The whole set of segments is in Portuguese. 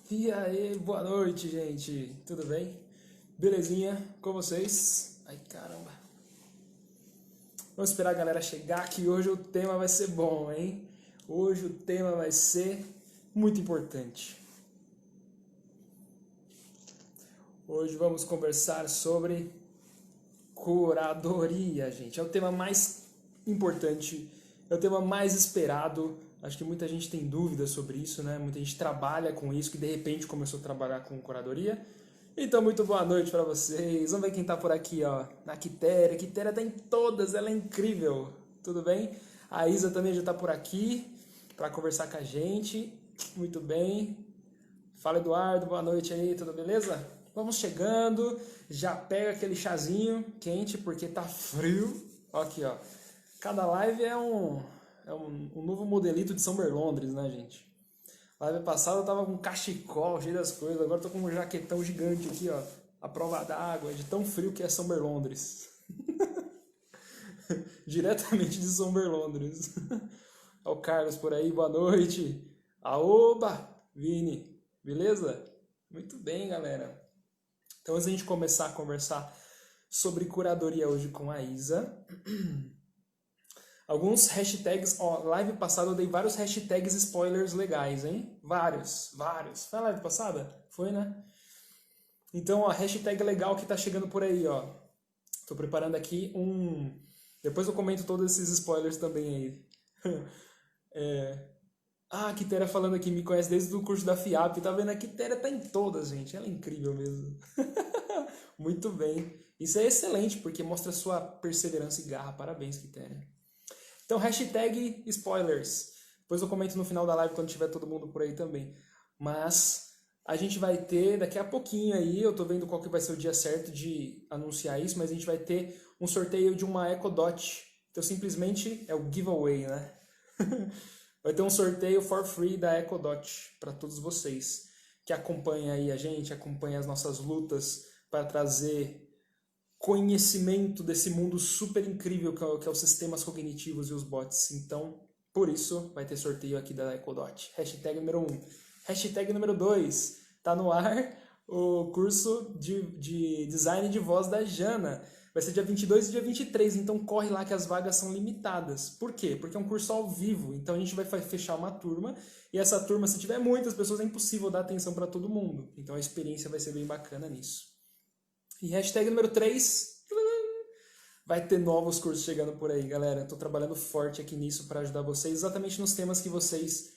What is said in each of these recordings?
E aí, boa noite, gente. Tudo bem? Belezinha com vocês? Ai, caramba. Vamos esperar a galera chegar que hoje o tema vai ser bom, hein? Hoje o tema vai ser muito importante. Hoje vamos conversar sobre curadoria, gente. É o tema mais importante, é o tema mais esperado. Acho que muita gente tem dúvidas sobre isso, né? Muita gente trabalha com isso, que de repente começou a trabalhar com curadoria. Então, muito boa noite para vocês. Vamos ver quem tá por aqui, ó. A Quitéria. A Quitéria tá em todas, ela é incrível. Tudo bem? A Isa também já tá por aqui para conversar com a gente. Muito bem. Fala, Eduardo. Boa noite aí, tudo beleza? Vamos chegando. Já pega aquele chazinho quente porque tá frio. Ó aqui, ó. Cada live é um novo modelito de São Berlondres, né, gente? Live passada eu tava com cachecol, cheio das coisas. Agora eu tô com um jaquetão gigante aqui, ó. A prova d'água, de tão frio que é São Berlondres. Diretamente de São Berlondres. Ó o Carlos por aí, boa noite. Aoba, Vini, beleza? Muito bem, galera. Então, antes da gente começar a conversar sobre curadoria hoje com a Isa, alguns hashtags, ó, live passada eu dei vários hashtags spoilers legais, hein? Vários. Foi a live passada? Foi, né? Então, ó, hashtag legal que tá chegando por aí, ó. Tô preparando aqui um... Depois eu comento todos esses spoilers também aí. Ah, a Quitéria falando aqui, me conhece desde o curso da FIAP. Tá vendo? A Quitéria tá em todas, gente. Ela é incrível mesmo. Muito bem. Isso é excelente, porque mostra sua perseverança e garra. Parabéns, Quitéria. Então, hashtag spoilers. Depois eu comento no final da live quando tiver todo mundo por aí também. Mas a gente vai ter daqui a pouquinho aí, eu tô vendo qual que vai ser o dia certo de anunciar isso, mas a gente vai ter um sorteio de uma Echo Dot. Então simplesmente é o giveaway, né? Vai ter um sorteio for free da Echo Dot para todos vocês que acompanham aí a gente, acompanham as nossas lutas para trazer conhecimento desse mundo super incrível que é os sistemas cognitivos e os bots. Então, por isso, vai ter sorteio aqui da EcoDot. Hashtag número 1. Hashtag número 2. Tá no ar o curso de design de voz da Jana. Vai ser dia 22 e dia 23, então corre lá que as vagas são limitadas. Por quê? Porque é um curso ao vivo, então a gente vai fechar uma turma, e essa turma, se tiver muitas pessoas, é impossível dar atenção para todo mundo. Então a experiência vai ser bem bacana nisso. E hashtag número 3, vai ter novos cursos chegando por aí, galera. Estou trabalhando forte aqui nisso para ajudar vocês, exatamente nos temas que vocês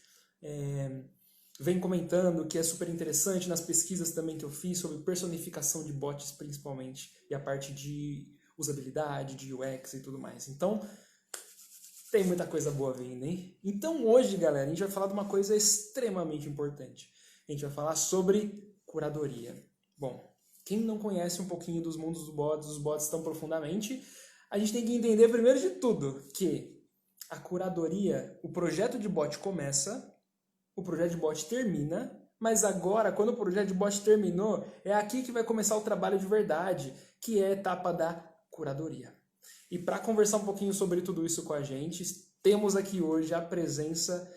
vêm comentando, que é super interessante, nas pesquisas também que eu fiz sobre personificação de bots, principalmente, e a parte de usabilidade, de UX e tudo mais. Então, tem muita coisa boa vindo, hein? Então, hoje, galera, a gente vai falar de uma coisa extremamente importante. A gente vai falar sobre curadoria. Bom, quem não conhece um pouquinho dos mundos dos bots tão profundamente, a gente tem que entender, primeiro de tudo, que a curadoria, o projeto de bot começa, o projeto de bot termina, mas agora, quando o projeto de bot terminou, é aqui que vai começar o trabalho de verdade, que é a etapa da curadoria. E para conversar um pouquinho sobre tudo isso com a gente, temos aqui hoje a presença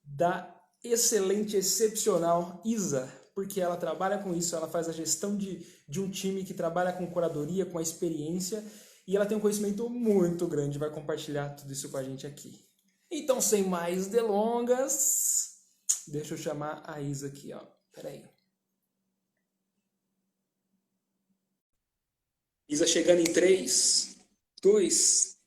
da excelente, excepcional Isa, porque ela trabalha com isso, ela faz a gestão de um time que trabalha com curadoria, com a experiência, e ela tem um conhecimento muito grande, vai compartilhar tudo isso com a gente aqui. Então, sem mais delongas, deixa eu chamar a Isa aqui, ó. Peraí. Isa chegando em 3, 2...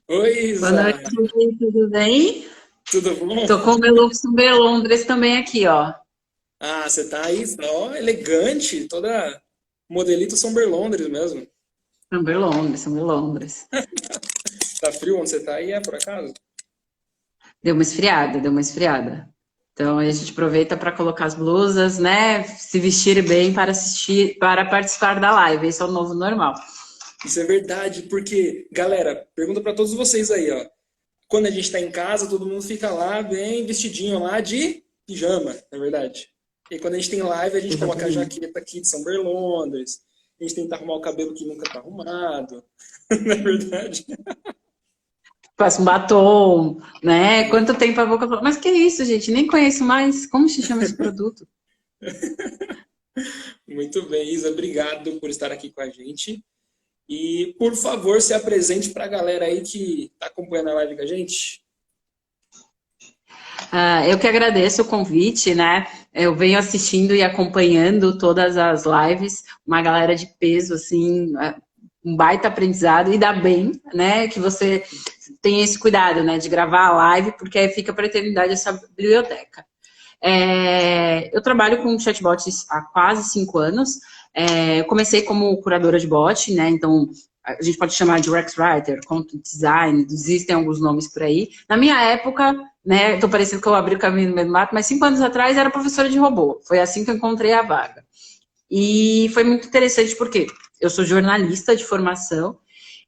Oi, Boa Isa! noite, gente, tudo bem? Tudo bom? Tô com o meu look Super Londres também aqui, ó. Ah, você tá aí, ó, elegante, toda modelito São Berlondres mesmo. Super Londres, Super Londres. Tá frio onde você tá aí, por acaso? Deu uma esfriada, deu uma esfriada. Então a gente aproveita para colocar as blusas, né? Se vestir bem para assistir, para participar da live. Esse é o novo normal. Isso é verdade, porque, galera, pergunta pra todos vocês aí, ó. Quando a gente tá em casa, todo mundo fica lá bem vestidinho lá de pijama, não é verdade? E quando a gente tem live, a gente coloca a Exatamente. jaqueta aqui de São Berlondres, a gente tenta arrumar o cabelo que nunca tá arrumado, não é verdade? Passa um batom, né? Quanto tempo a boca fala, mas que isso, gente? Nem conheço mais. Como se chama esse produto? Muito bem, Isa, obrigado por estar aqui com a gente. E, por favor, se apresente para a galera aí que está acompanhando a live com a gente. Eu que agradeço o convite, né? Eu venho assistindo e acompanhando todas as lives, uma galera de peso, assim, um baita aprendizado, e dá bem, né? Que você tem esse cuidado, né? De gravar a live, porque aí fica para a eternidade essa biblioteca. Eu trabalho com chatbots há quase 5 anos. Eu comecei como curadora de bot, né? Então, a gente pode chamar de UX Writer, Content Design, existem alguns nomes por aí. Na minha época, né? Tô parecendo que eu abri o caminho no meio do mato, mas 5 anos atrás era professora de robô. Foi assim que eu encontrei a vaga. E foi muito interessante porque eu sou jornalista de formação,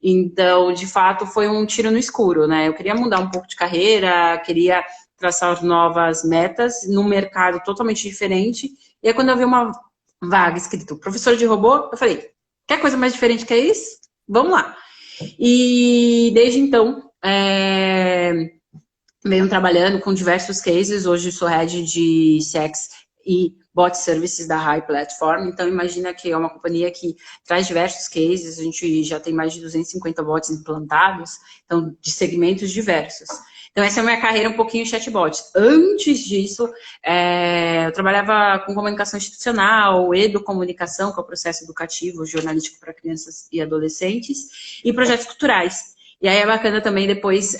então, de fato, foi um tiro no escuro, né? Eu queria mudar um pouco de carreira, queria traçar novas metas num mercado totalmente diferente. E aí, quando eu vi uma vaga escrito professor de robô, eu falei, quer coisa mais diferente que isso? Vamos lá. E desde então, venho trabalhando com diversos cases. Hoje sou head de CX e bot services da High Platform. Então, imagina que é uma companhia que traz diversos cases. A gente já tem mais de 250 bots implantados, então, de segmentos diversos. Então, essa é a minha carreira um pouquinho chatbot. Antes disso, eu trabalhava com comunicação institucional, educomunicação, que é o processo educativo, jornalístico para crianças e adolescentes, e projetos culturais. E aí é bacana também depois,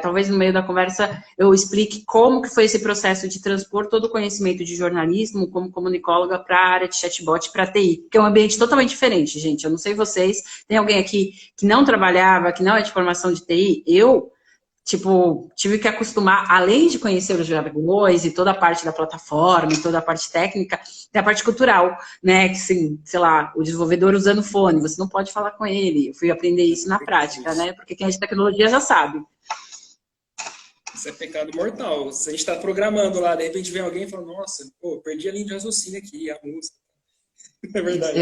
talvez no meio da conversa, eu explique como que foi esse processo de transpor todo o conhecimento de jornalismo como comunicóloga para a área de chatbot, para TI, que é um ambiente totalmente diferente, gente. Eu não sei vocês, tem alguém aqui que não trabalhava, que não é de formação de TI? Eu, tive que acostumar, além de conhecer os jargões e toda a parte da plataforma, e toda a parte técnica, tem a parte cultural, né? Que, assim, sei lá, o desenvolvedor usando fone, você não pode falar com ele. Eu fui aprender isso na prática, né? Porque quem é de tecnologia já sabe. Isso é pecado mortal. Se a gente está programando lá, de repente vem alguém e fala, nossa, pô, perdi a linha de raciocínio aqui, a música. É verdade.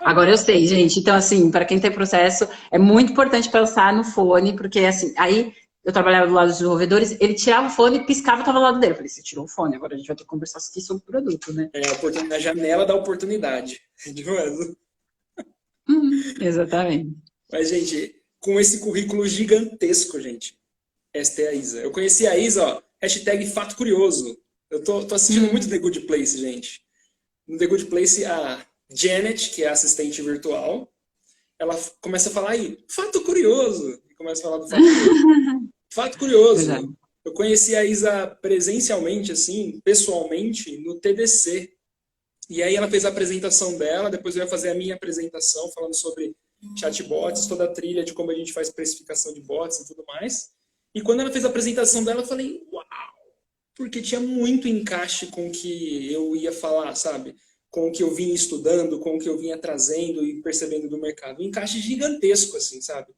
Agora eu sei, gente. Então, assim, para quem tem processo, é muito importante pensar no fone, porque, assim, aí eu trabalhava do lado dos desenvolvedores, ele tirava o fone e piscava e estava do lado dele. Eu falei, você tirou o fone, agora a gente vai ter que conversar aqui sobre o produto, né? A janela da oportunidade. De fato. Exatamente. Mas, gente, com esse currículo gigantesco, gente, esta é a Isa. Eu conheci a Isa, ó, hashtag fato curioso. Eu tô assistindo muito The Good Place, gente. No The Good Place, a Janet, que é a assistente virtual, ela começa a falar aí, fato curioso. E começa a falar do fato curioso. Fato curioso. Verdade. Eu conheci a Isa presencialmente, assim, pessoalmente, no TDC. E aí ela fez a apresentação dela, depois eu ia fazer a minha apresentação, falando sobre chatbots, toda a trilha de como a gente faz precificação de bots e tudo mais. E quando ela fez a apresentação dela, eu falei, uau! Porque tinha muito encaixe com o que eu ia falar, sabe? Com o que eu vinha estudando, com o que eu vinha trazendo e percebendo do mercado. Um encaixe gigantesco, assim, sabe?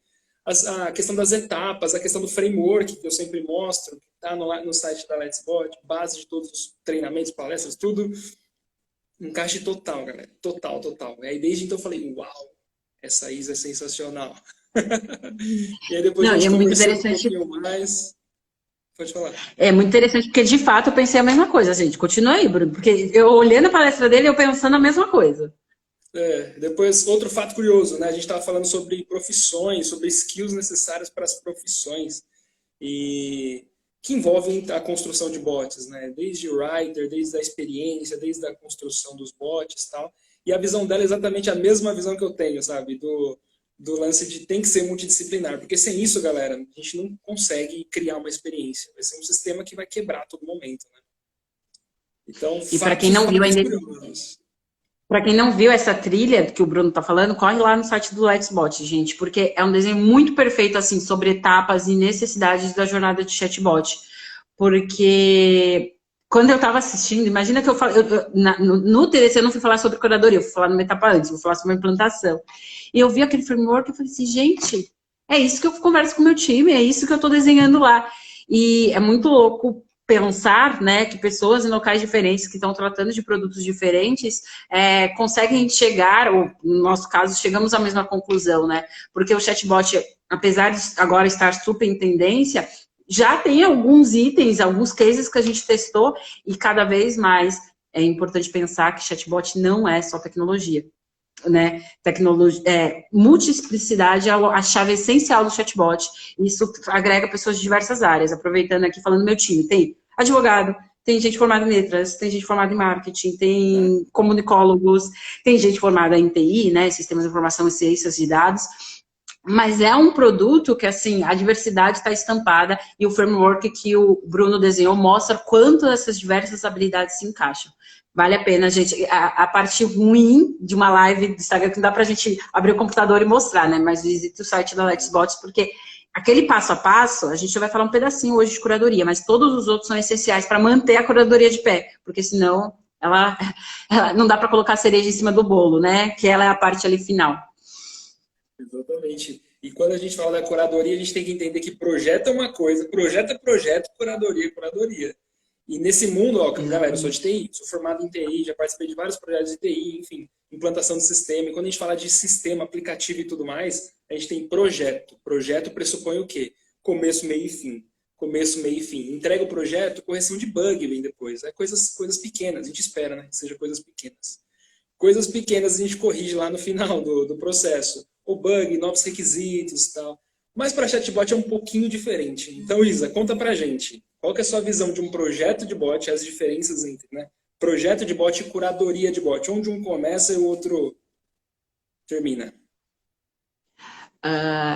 A questão das etapas, a questão do framework, que eu sempre mostro, que está no site da Let's Bot, base de todos os treinamentos, palestras, tudo. Encaixe total, galera. Total, total. E aí, desde então, eu falei, uau, essa Isa é sensacional. E aí, depois Não, a gente é muito conversou um interessante. pouquinho mais. Pode falar. É muito interessante, porque de fato eu pensei a mesma coisa, gente. Continua aí, Bruno, porque eu olhando a palestra dele, eu pensando a mesma coisa. Depois, outro fato curioso, né? A gente estava falando sobre profissões, sobre skills necessárias para as profissões. E que envolvem a construção de bots, né? Desde o writer, desde a experiência, desde a construção dos bots e tal. E a visão dela é exatamente a mesma visão que eu tenho, sabe? Do lance de tem que ser multidisciplinar. Porque sem isso, galera, a gente não consegue criar uma experiência. Vai ser um sistema que vai quebrar a todo momento, né? Então, E para quem não viu ainda, curiosos. para quem não viu essa trilha que o Bruno tá falando, corre lá no site do Let's Bot, gente, porque é um desenho muito perfeito, assim, sobre etapas e necessidades da jornada de chatbot. Porque quando eu tava assistindo, imagina que eu falei, no TDC eu não fui falar sobre curadoria, eu fui falar numa etapa antes, vou falar sobre implantação. E eu vi aquele framework e falei assim, gente, é isso que eu converso com o meu time, é isso que eu tô desenhando lá. E é muito louco pensar, né, que pessoas em locais diferentes que estão tratando de produtos diferentes conseguem chegar, ou no nosso caso, chegamos à mesma conclusão, né? Porque o chatbot apesar de agora estar super em tendência, já tem alguns itens, alguns cases que a gente testou e cada vez mais é importante pensar que chatbot não é só tecnologia, né? Multiplicidade é a chave essencial do chatbot. Isso agrega pessoas de diversas áreas. Aproveitando aqui, falando do meu time, tem advogado, tem gente formada em letras, tem gente formada em marketing, tem comunicólogos, tem gente formada em TI, né? Sistemas de informação e ciências de dados. Mas é um produto que, assim, a diversidade está estampada e o framework que o Bruno desenhou mostra quanto essas diversas habilidades se encaixam. Vale a pena, gente. A parte ruim de uma live do Instagram, que não dá pra gente abrir o computador e mostrar, né? Mas visite o site da Let'sbots, porque aquele passo a passo, a gente vai falar um pedacinho hoje de curadoria, mas todos os outros são essenciais para manter a curadoria de pé, porque senão ela não dá para colocar a cereja em cima do bolo, né? Que ela é a parte ali final. Exatamente. E quando a gente fala da curadoria, a gente tem que entender que projeto é uma coisa, projeto é projeto, curadoria é curadoria. E nesse mundo, ó, galera, eu sou de TI, sou formado em TI, já participei de vários projetos de TI, enfim, implantação de sistema. E quando a gente fala de sistema, aplicativo e tudo mais, a gente tem projeto. Projeto pressupõe o quê? Começo, meio e fim. Começo, meio e fim. Entrega o projeto, correção de bug vem depois. É coisas pequenas, a gente espera, né, que seja coisas pequenas. Coisas pequenas a gente corrige lá no final do processo. O bug, novos requisitos e tal. Mas para chatbot é um pouquinho diferente. Então, Isa, conta pra gente. Qual que é a sua visão de um projeto de bot, as diferenças entre, né, projeto de bot e curadoria de bot? Onde um começa e o outro termina?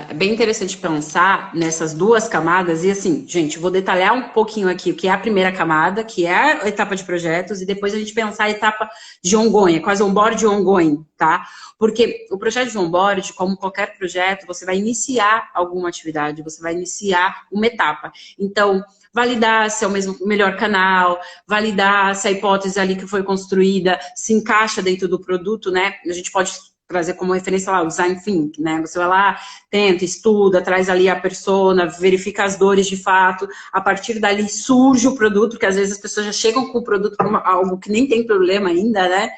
É bem interessante pensar nessas duas camadas, e assim, gente, vou detalhar um pouquinho aqui o que é a primeira camada, que é a etapa de projetos, e depois a gente pensar a etapa de ongoing, quase onboard ongoing, tá? Porque o projeto de onboard, como qualquer projeto, você vai iniciar alguma atividade, você vai iniciar uma etapa. Então, validar se é o melhor canal, validar se a hipótese ali que foi construída se encaixa dentro do produto, né? A gente pode trazer como referência lá o design thinking, né? Você vai lá, tenta, estuda, traz ali a persona, verifica as dores de fato, a partir dali surge o produto, porque às vezes as pessoas já chegam com o produto como algo que nem tem problema ainda, né?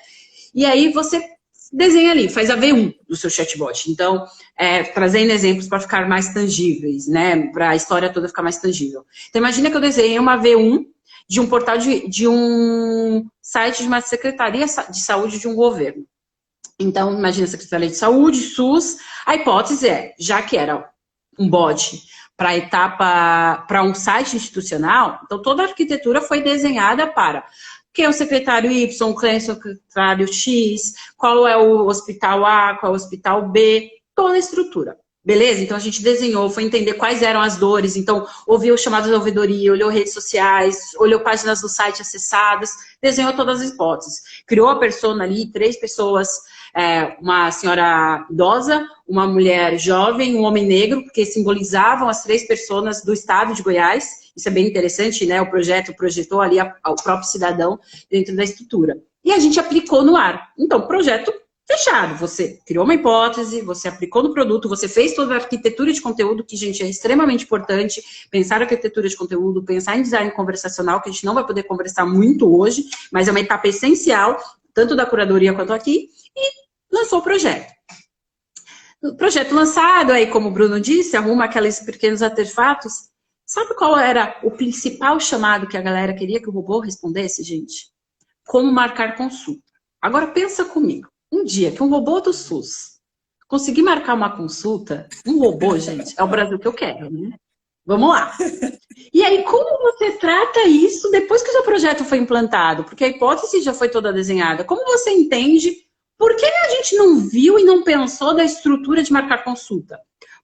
E aí você desenha ali, faz a V1 do seu chatbot. Então, trazendo exemplos para ficar mais tangíveis, né? Para a história toda ficar mais tangível. Então, imagina que eu desenhei uma V1 de um portal de um site de uma secretaria de saúde de um governo. Então, imagina a Secretaria de Saúde, SUS, a hipótese é, já que era um bot para a etapa, para um site institucional, então toda a arquitetura foi desenhada para quem é o secretário Y, quem é o secretário X, qual é o hospital A, qual é o hospital B, toda a estrutura. Beleza? Então a gente desenhou, foi entender quais eram as dores, então ouviu chamadas de ouvidoria, olhou redes sociais, olhou páginas do site acessadas, desenhou todas as hipóteses. Criou a persona ali, 3 pessoas, uma senhora idosa, uma mulher jovem, um homem negro, porque simbolizavam as 3 personas do estado de Goiás. Isso é bem interessante, né? O projeto projetou ali o próprio cidadão dentro da estrutura. E a gente aplicou no ar. Então, projeto fechado. Você criou uma hipótese, você aplicou no produto, você fez toda a arquitetura de conteúdo, que, gente, é extremamente importante. Pensar em arquitetura de conteúdo, pensar em design conversacional, que a gente não vai poder conversar muito hoje, mas é uma etapa essencial, tanto da curadoria quanto aqui, e lançou o projeto. O projeto lançado, aí, como o Bruno disse, arruma aqueles pequenos artefatos. Sabe qual era o principal chamado que a galera queria que o robô respondesse, gente? Como marcar consulta. Agora pensa comigo. Um dia que um robô do SUS conseguir marcar uma consulta, um robô, gente, é o Brasil que eu quero, né? Vamos lá. E aí, como você trata isso depois que o seu projeto foi implantado? Porque a hipótese já foi toda desenhada. Como você entende por que a gente não viu e não pensou da estrutura de marcar consulta?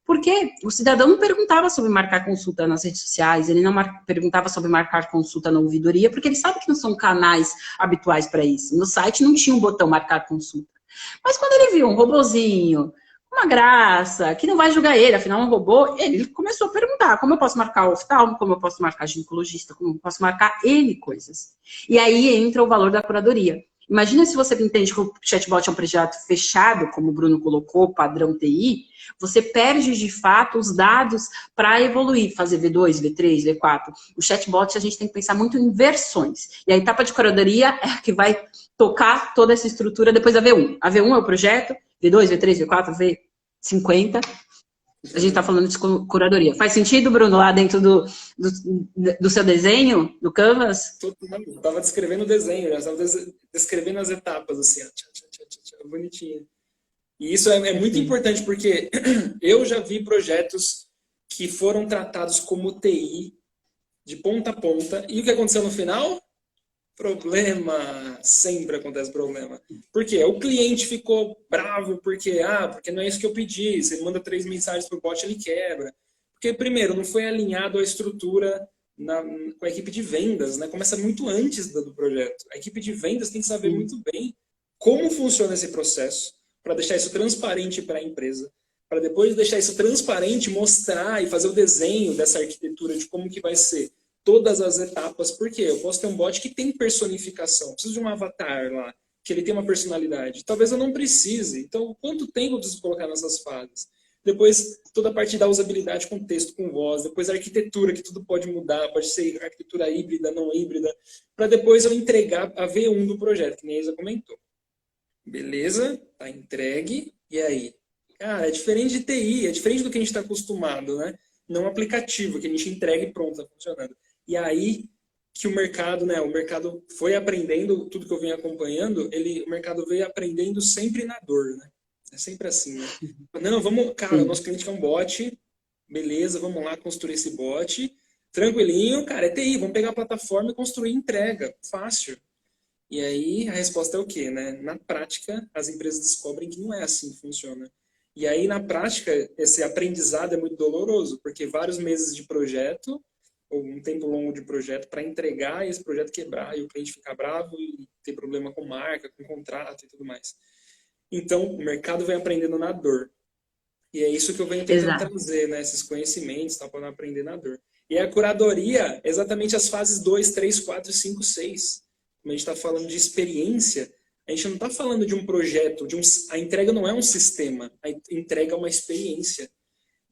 Porque o cidadão não perguntava sobre marcar consulta nas redes sociais, ele não perguntava sobre marcar consulta na ouvidoria, porque ele sabe que não são canais habituais para isso. No site não tinha um botão marcar consulta. Mas quando ele viu um robozinho, uma graça, que não vai julgar ele, afinal é um robô, ele começou a perguntar como eu posso marcar o oftalmo, como eu posso marcar ginecologista, como eu posso marcar N coisas. E aí entra o valor da curadoria. Imagina se você entende que o chatbot é um projeto fechado, como o Bruno colocou, padrão TI, você perde de fato os dados para evoluir, fazer V2, V3, V4. O chatbot a gente tem que pensar muito em versões. E a etapa de curadoria é a que vai tocar toda essa estrutura depois da V1. A V1 é o projeto, V2, V3, V4, V50. A gente está falando de curadoria. Faz sentido, Bruno, lá dentro do seu desenho, do Canvas? Eu estava descrevendo o desenho, já estava descrevendo as etapas, assim, ó, bonitinho. E isso é muito importante, porque eu já vi projetos que foram tratados como TI, de ponta a ponta, e o que aconteceu no final? Problema, sempre acontece problema. Por quê? O cliente ficou bravo porque não é isso que eu pedi. Você manda 3 mensagens pro bot, ele quebra. Porque, primeiro, não foi alinhado a estrutura com a equipe de vendas, né? Começa muito antes do projeto. A equipe de vendas tem que saber muito bem como funciona esse processo, para deixar isso transparente para a empresa, para depois de deixar isso transparente, mostrar e fazer o desenho dessa arquitetura de como que vai ser todas as etapas, porque eu posso ter um bot que tem personificação, preciso de um avatar lá, que ele tem uma personalidade. Talvez eu não precise. Então, quanto tempo eu preciso colocar nessas fases? Depois, toda a parte da usabilidade com texto, com voz. Depois, a arquitetura, que tudo pode mudar. Pode ser arquitetura híbrida, não híbrida. Para depois eu entregar a V1 do projeto, que nem a Isa comentou. Beleza? Tá entregue. E aí? Cara, é diferente de TI. É diferente do que a gente está acostumado, né? Não aplicativo, que a gente entrega e pronto, tá funcionando. E aí que o mercado, né? O mercado foi aprendendo, tudo que eu venho acompanhando, o mercado veio aprendendo sempre na dor, né? É sempre assim, né? Não, vamos, cara, o nosso cliente quer um bot, beleza, vamos lá construir esse bot, tranquilinho, cara, é TI, vamos pegar a plataforma e construir entrega, fácil. E aí a resposta é o quê, né? Na prática, as empresas descobrem que não é assim que funciona. E aí, na prática, esse aprendizado é muito doloroso, porque vários meses de projeto, ou um tempo longo de projeto, para entregar e esse projeto quebrar, e o cliente ficar bravo e ter problema com marca, com contrato e tudo mais. Então, o mercado vem aprendendo na dor. E é isso que eu venho tentando trazer, né? Esses conhecimentos, tá, para aprender na dor. E a curadoria, exatamente as fases 2, 3, 4, 5, 6. Como a gente está falando de experiência, a gente não está falando de um projeto, a entrega não é um sistema, a entrega é uma experiência.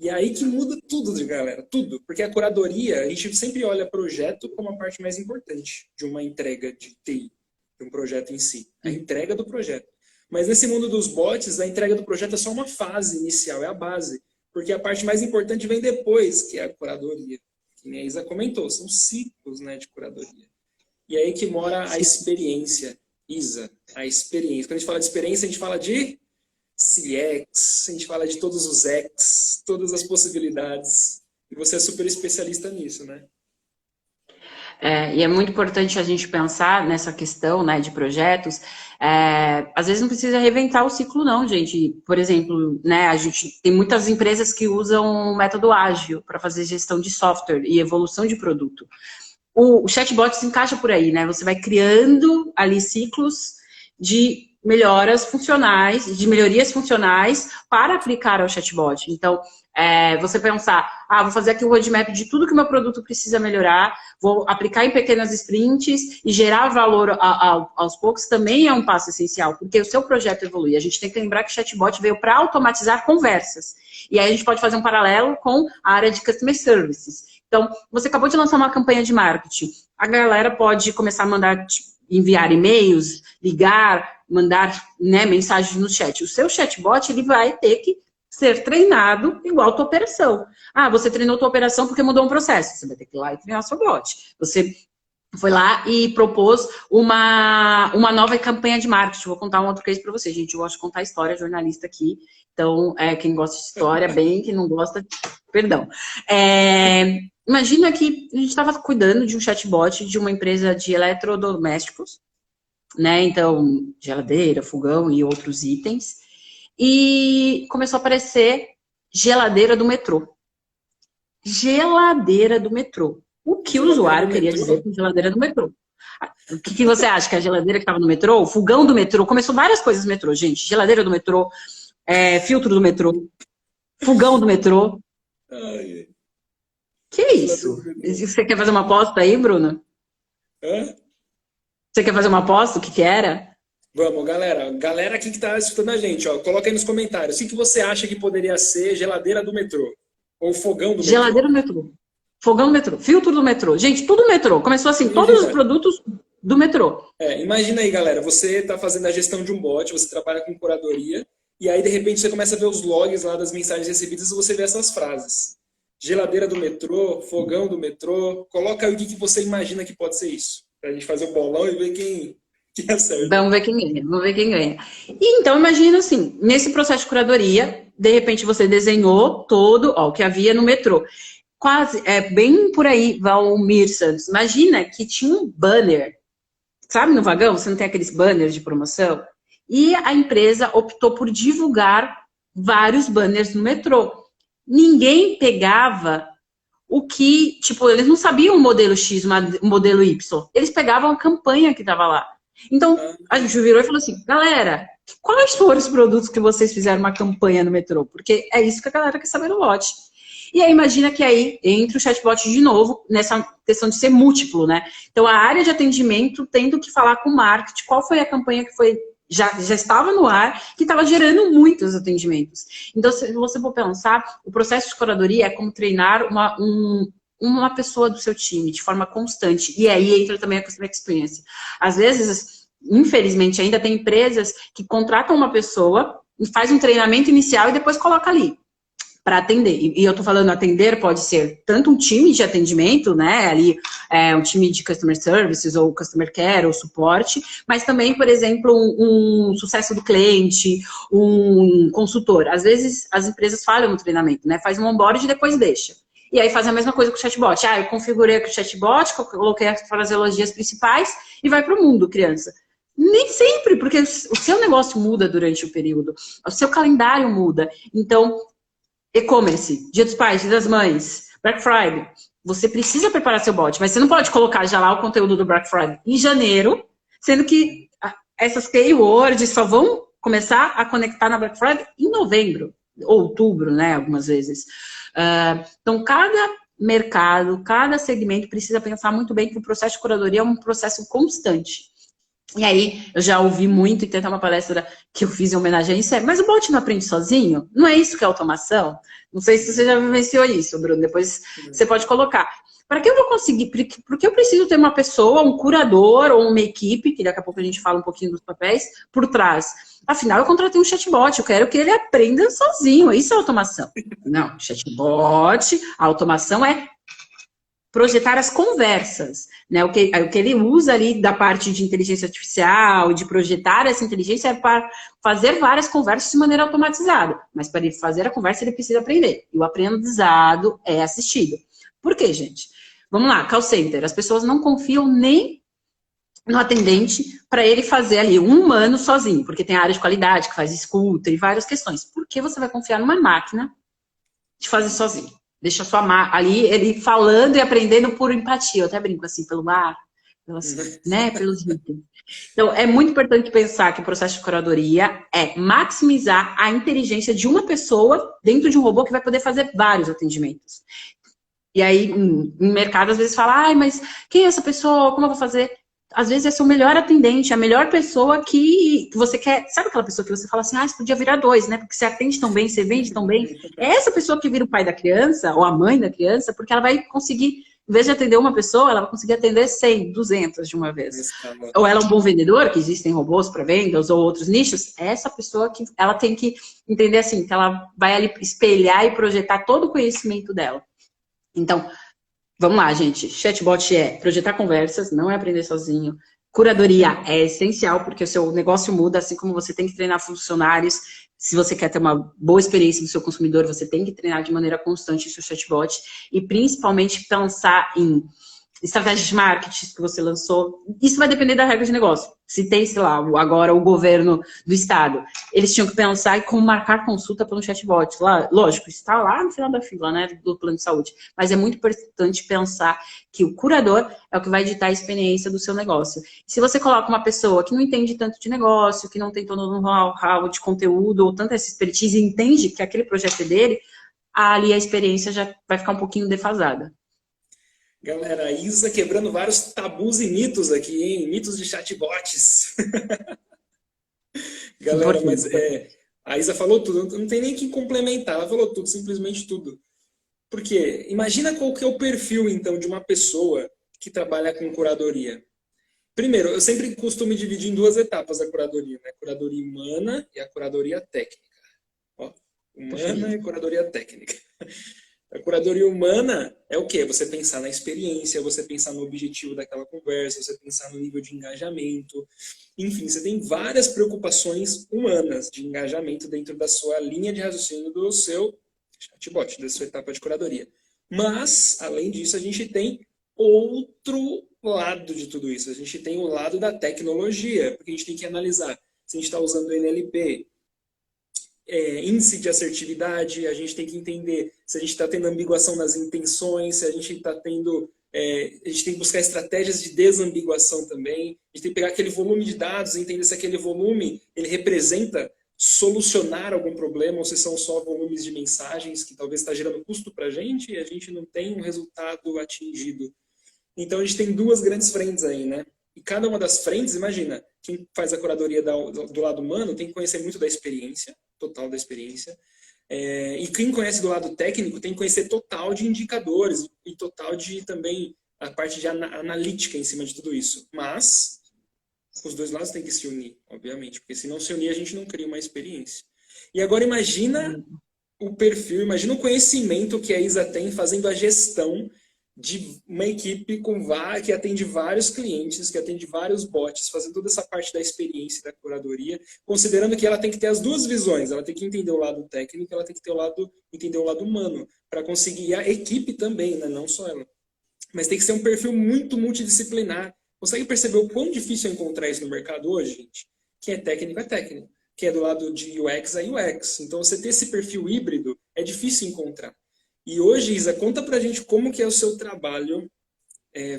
E é aí que muda tudo, galera, tudo. Porque a curadoria, a gente sempre olha projeto como a parte mais importante de uma entrega de TI, de um projeto em si. A entrega do projeto. Mas nesse mundo dos bots, a entrega do projeto é só uma fase inicial, é a base. Porque a parte mais importante vem depois, que é a curadoria. Que nem a Isa comentou, são ciclos, né, de curadoria. E aí que mora a experiência. Isa, a experiência. Quando a gente fala de experiência, a gente fala de CX, a gente fala de todos os X, todas as possibilidades. E você é super especialista nisso, né? E é muito importante a gente pensar nessa questão, né, de projetos. Às vezes não precisa reinventar o ciclo, não, gente. Por exemplo, né, a gente tem muitas empresas que usam o método ágil para fazer gestão de software e evolução de produto. O chatbot se encaixa por aí, né? Você vai criando ali ciclos de melhorias funcionais para aplicar ao chatbot. Então, você pensar, vou fazer aqui o roadmap de tudo que o meu produto precisa melhorar, vou aplicar em pequenas sprints e gerar valor aos poucos também é um passo essencial, porque o seu projeto evolui. A gente tem que lembrar que o chatbot veio para automatizar conversas. E aí a gente pode fazer um paralelo com a área de Customer Services. Então, você acabou de lançar uma campanha de marketing. A galera pode começar a mandar, enviar e-mails, ligar, mandar, né, mensagens no chat. O seu chatbot, ele vai ter que ser treinado igual a tua operação. Você treinou tua operação porque mudou um processo. Você vai ter que ir lá e treinar seu bot. Você foi lá e propôs uma nova campanha de marketing. Vou contar um outro case para você, gente. Eu gosto de contar história, jornalista aqui. Então, quem gosta de história, bem. Quem não gosta, perdão. Imagina que a gente estava cuidando de um chatbot de uma empresa de eletrodomésticos, né? Então, geladeira, fogão e outros itens. E começou a aparecer geladeira do metrô. Geladeira do metrô. O que o usuário queria dizer com geladeira do metrô? O que você acha? Que a geladeira que estava no metrô? O fogão do metrô? Começou várias coisas no metrô, gente. Geladeira do metrô, filtro do metrô, fogão do metrô. Que isso? Você quer fazer uma aposta aí, Bruno? Você quer fazer uma aposta? O que era? Vamos, galera. Galera aqui que tá escutando a gente, ó, coloca aí nos comentários. O que você acha que poderia ser geladeira do metrô? Ou fogão do metrô? Geladeira do metrô. Fogão do metrô. Filtro do metrô. Gente, tudo do metrô. Começou assim, todos os produtos do metrô. Imagina aí, galera. Você tá fazendo a gestão de um bot, você trabalha com curadoria, E aí, de repente, você começa a ver os logs lá das mensagens recebidas e você vê essas frases. Geladeira do metrô, fogão do metrô. Coloca aí o que que você imagina que pode ser isso. Pra gente fazer o bolão e ver quem acerta. Vamos ver quem ganha, vamos ver quem ganha. E então, imagina assim, nesse processo de curadoria, de repente você desenhou todo, ó, o que havia no metrô. Quase, é bem por aí, Valmir Santos. Imagina que tinha um banner, sabe, no vagão, você não tem aqueles banners de promoção? E a empresa optou por divulgar vários banners no metrô. Ninguém pegava o que, tipo, eles não sabiam o modelo X, o modelo Y. Eles pegavam a campanha que estava lá. Então, a gente virou e falou assim, galera, quais foram os produtos que vocês fizeram uma campanha no metrô? Porque é isso que a galera quer saber no lote. E aí, imagina que aí entra o chatbot de novo nessa questão de ser múltiplo, né? Então, a área de atendimento tendo que falar com o marketing, qual foi a campanha que foi já estava no ar, que estava gerando muitos atendimentos. Então, se você for pensar, o processo de curadoria é como treinar uma pessoa do seu time de forma constante. E aí entra também a Customer Experience. Às vezes, infelizmente, ainda tem empresas que contratam uma pessoa e faz um treinamento inicial e depois coloca ali para atender. E eu tô falando atender pode ser tanto um time de atendimento, né, ali um time de customer services ou customer care ou suporte, mas também, por exemplo, um sucesso do cliente, um consultor. Às vezes as empresas falham no treinamento, né, faz um onboard e depois deixa. E aí faz a mesma coisa com o chatbot. Eu configurei aqui o chatbot, coloquei as fraseologias principais e vai para o mundo, criança. Nem sempre, porque o seu negócio muda durante o período, o seu calendário muda. Então, e-commerce, Dia dos Pais, Dia das Mães, Black Friday. Você precisa preparar seu bot, mas você não pode colocar já lá o conteúdo do Black Friday em janeiro, sendo que essas keywords só vão começar a conectar na Black Friday em novembro, ou outubro, né, algumas vezes. Então, cada mercado, cada segmento precisa pensar muito bem que o processo de curadoria é um processo constante. E aí, eu já ouvi muito, e tem até uma palestra que eu fiz em homenagem a isso, mas o bot não aprende sozinho? Não é isso que é automação? Não sei se você já vivenciou isso, Bruno, depois você pode colocar. Para que eu vou conseguir, porque eu preciso ter uma pessoa, um curador ou uma equipe, que daqui a pouco a gente fala um pouquinho dos papéis, por trás. Afinal, eu contratei um chatbot, eu quero que ele aprenda sozinho, isso é automação. Não, chatbot, a automação é projetar as conversas, né? O que ele usa ali da parte de inteligência artificial, de projetar essa inteligência é para fazer várias conversas de maneira automatizada. Mas para ele fazer a conversa, ele precisa aprender. E o aprendizado é assistido. Por quê, gente? Vamos lá, call center. As pessoas não confiam nem no atendente para ele fazer ali um humano sozinho, porque tem a área de qualidade que faz escuta e várias questões. Por que você vai confiar numa máquina de fazer sozinho? Deixa sua ali, ele falando e aprendendo por empatia. Eu até brinco assim, pelo ar, né, pelos itens. Então, é muito importante pensar que o processo de curadoria é maximizar a inteligência de uma pessoa dentro de um robô que vai poder fazer vários atendimentos. E aí, em mercado, às vezes fala, mas quem é essa pessoa? Como eu vou fazer? Às vezes é seu melhor atendente, a melhor pessoa que você quer. Sabe aquela pessoa que você fala assim, você podia virar dois, né? Porque você atende tão bem, você vende tão bem. É essa pessoa que vira o pai da criança, ou a mãe da criança, porque ela vai conseguir, em vez de atender uma pessoa, ela vai conseguir atender 100, 200 de uma vez. Ou ela é um bom vendedor, que existem robôs para vendas, ou outros nichos. É essa pessoa que ela tem que entender assim, que ela vai ali espelhar e projetar todo o conhecimento dela. Então, vamos lá, gente. Chatbot é projetar conversas, não é aprender sozinho. Curadoria é essencial, porque o seu negócio muda, assim como você tem que treinar funcionários. Se você quer ter uma boa experiência do seu consumidor, você tem que treinar de maneira constante o seu chatbot. E, principalmente, pensar em estratégias de marketing que você lançou. Isso vai depender da regra de negócio. Se tem, sei lá, agora o governo do estado, eles tinham que pensar em como marcar consulta pelo chatbot. Lá, lógico, está lá no final da fila, né, do plano de saúde. Mas é muito importante pensar que o curador é o que vai ditar a experiência do seu negócio. Se você coloca uma pessoa que não entende tanto de negócio, que não tem todo um know-how de conteúdo ou tanta essa expertise e entende que aquele projeto é dele, ali a experiência já vai ficar um pouquinho defasada. Galera, a Isa quebrando vários tabus e mitos aqui, hein? Mitos de chatbots. Galera, mas a Isa falou tudo, não tem nem que complementar, ela falou tudo, simplesmente tudo. Porque imagina qual que é o perfil, então, de uma pessoa que trabalha com curadoria. Primeiro, eu sempre costumo dividir em duas etapas a curadoria, né? A curadoria humana e a curadoria técnica. Humana e curadoria técnica. A curadoria humana é o quê? Você pensar na experiência, você pensar no objetivo daquela conversa, você pensar no nível de engajamento. Enfim, você tem várias preocupações humanas de engajamento dentro da sua linha de raciocínio do seu chatbot, da sua etapa de curadoria. Mas, além disso, a gente tem outro lado de tudo isso. A gente tem o lado da tecnologia, porque a gente tem que analisar se a gente está usando NLP, índice de assertividade, a gente tem que entender se a gente está tendo ambiguação nas intenções, se a gente está tendo... a gente tem que buscar estratégias de desambiguação também, a gente tem que pegar aquele volume de dados e entender se aquele volume ele representa solucionar algum problema ou se são só volumes de mensagens que talvez está gerando custo para a gente e a gente não tem um resultado atingido. Então a gente tem duas grandes frentes aí, né? E cada uma das frentes, imagina, quem faz a curadoria do lado humano tem que conhecer muito da experiência, total da experiência. E quem conhece do lado técnico tem que conhecer total de indicadores e total de também a parte de analítica em cima de tudo isso. Mas os dois lados têm que se unir, obviamente, porque se não se unir a gente não cria uma experiência. E agora imagina o perfil, imagina o conhecimento que a Isa tem fazendo a gestão de uma equipe que atende vários clientes, que atende vários bots, fazendo toda essa parte da experiência da curadoria, considerando que ela tem que ter as duas visões, ela tem que entender o lado técnico, ela tem que ter entender o lado humano, para conseguir a equipe também, né? Não só ela. Mas tem que ser um perfil muito multidisciplinar. Consegue perceber o quão difícil é encontrar isso no mercado hoje, gente? Quem é técnico, quem é do lado de UX é UX. Então, você ter esse perfil híbrido é difícil encontrar. E hoje, Isa, conta pra gente como que é o seu trabalho,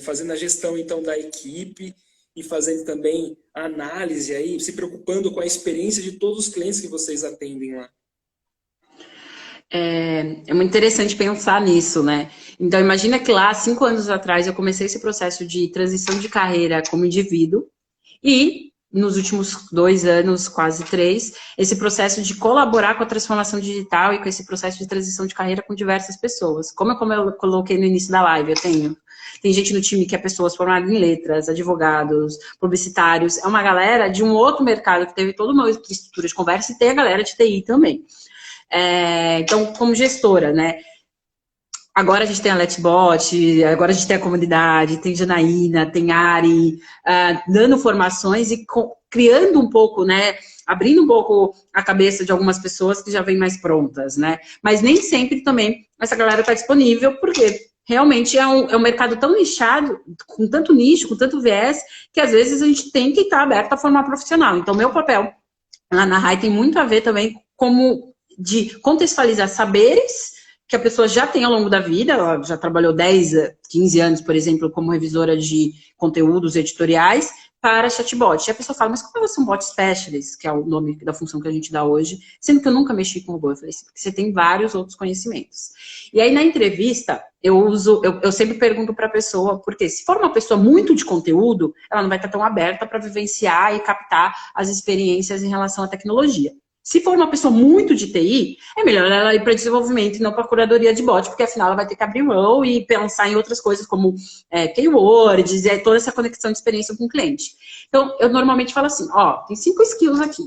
fazendo a gestão, então, da equipe e fazendo também a análise aí, se preocupando com a experiência de todos os clientes que vocês atendem lá. É muito interessante pensar nisso, né? Então, imagina que lá, 5 anos atrás, eu comecei esse processo de transição de carreira como indivíduo e, nos últimos 2 anos, quase 3, esse processo de colaborar com a transformação digital e com esse processo de transição de carreira com diversas pessoas. Como eu coloquei no início da live, tem gente no time que é pessoas formadas em letras, advogados, publicitários, é uma galera de um outro mercado que teve toda uma outra estrutura de conversa e tem a galera de TI também. Então, como gestora, né? Agora a gente tem a Letbot, agora a gente tem a comunidade, tem Janaína, tem Ari, dando formações e criando um pouco, né? Abrindo um pouco a cabeça de algumas pessoas que já vêm mais prontas, né? Mas nem sempre também essa galera está disponível, porque realmente é um mercado tão nichado, com tanto nicho, com tanto viés, que às vezes a gente tem que estar aberto a formar profissional. Então, meu papel lá na RAI tem muito a ver também como de contextualizar saberes que a pessoa já tem ao longo da vida, ela já trabalhou 10, 15 anos, por exemplo, como revisora de conteúdos editoriais, para chatbot. E a pessoa fala, mas como é você um bot specialist, que é o nome da função que a gente dá hoje, sendo que eu nunca mexi com robô? Eu falei assim, porque você tem vários outros conhecimentos. E aí, na entrevista, eu sempre pergunto para a pessoa, porque se for uma pessoa muito de conteúdo, ela não vai estar tão aberta para vivenciar e captar as experiências em relação à tecnologia. Se for uma pessoa muito de TI, é melhor ela ir para desenvolvimento e não para curadoria de bot, porque afinal ela vai ter que abrir mão e pensar em outras coisas como keywords, toda essa conexão de experiência com o cliente. Então, eu normalmente falo assim, tem 5 skills aqui.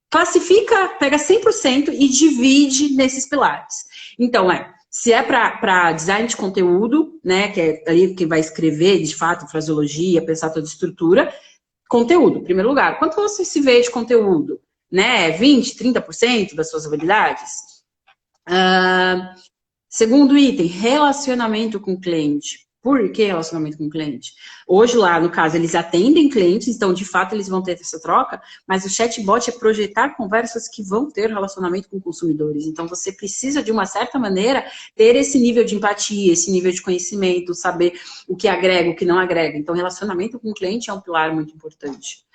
Classifica, pega 100% e divide nesses pilares. Então, se é para design de conteúdo, né, que é aí que vai escrever, de fato, fraseologia, pensar toda a estrutura, conteúdo, em primeiro lugar. Quanto você se vê de conteúdo? Né, 20%, 30% das suas habilidades. Segundo item, relacionamento com o cliente. Por que relacionamento com o cliente? Hoje lá, no caso, eles atendem clientes, então, de fato, eles vão ter essa troca, mas o chatbot é projetar conversas que vão ter relacionamento com consumidores. Então, você precisa, de uma certa maneira, ter esse nível de empatia, esse nível de conhecimento, saber o que agrega, o que não agrega. Então, relacionamento com o cliente é um pilar muito importante.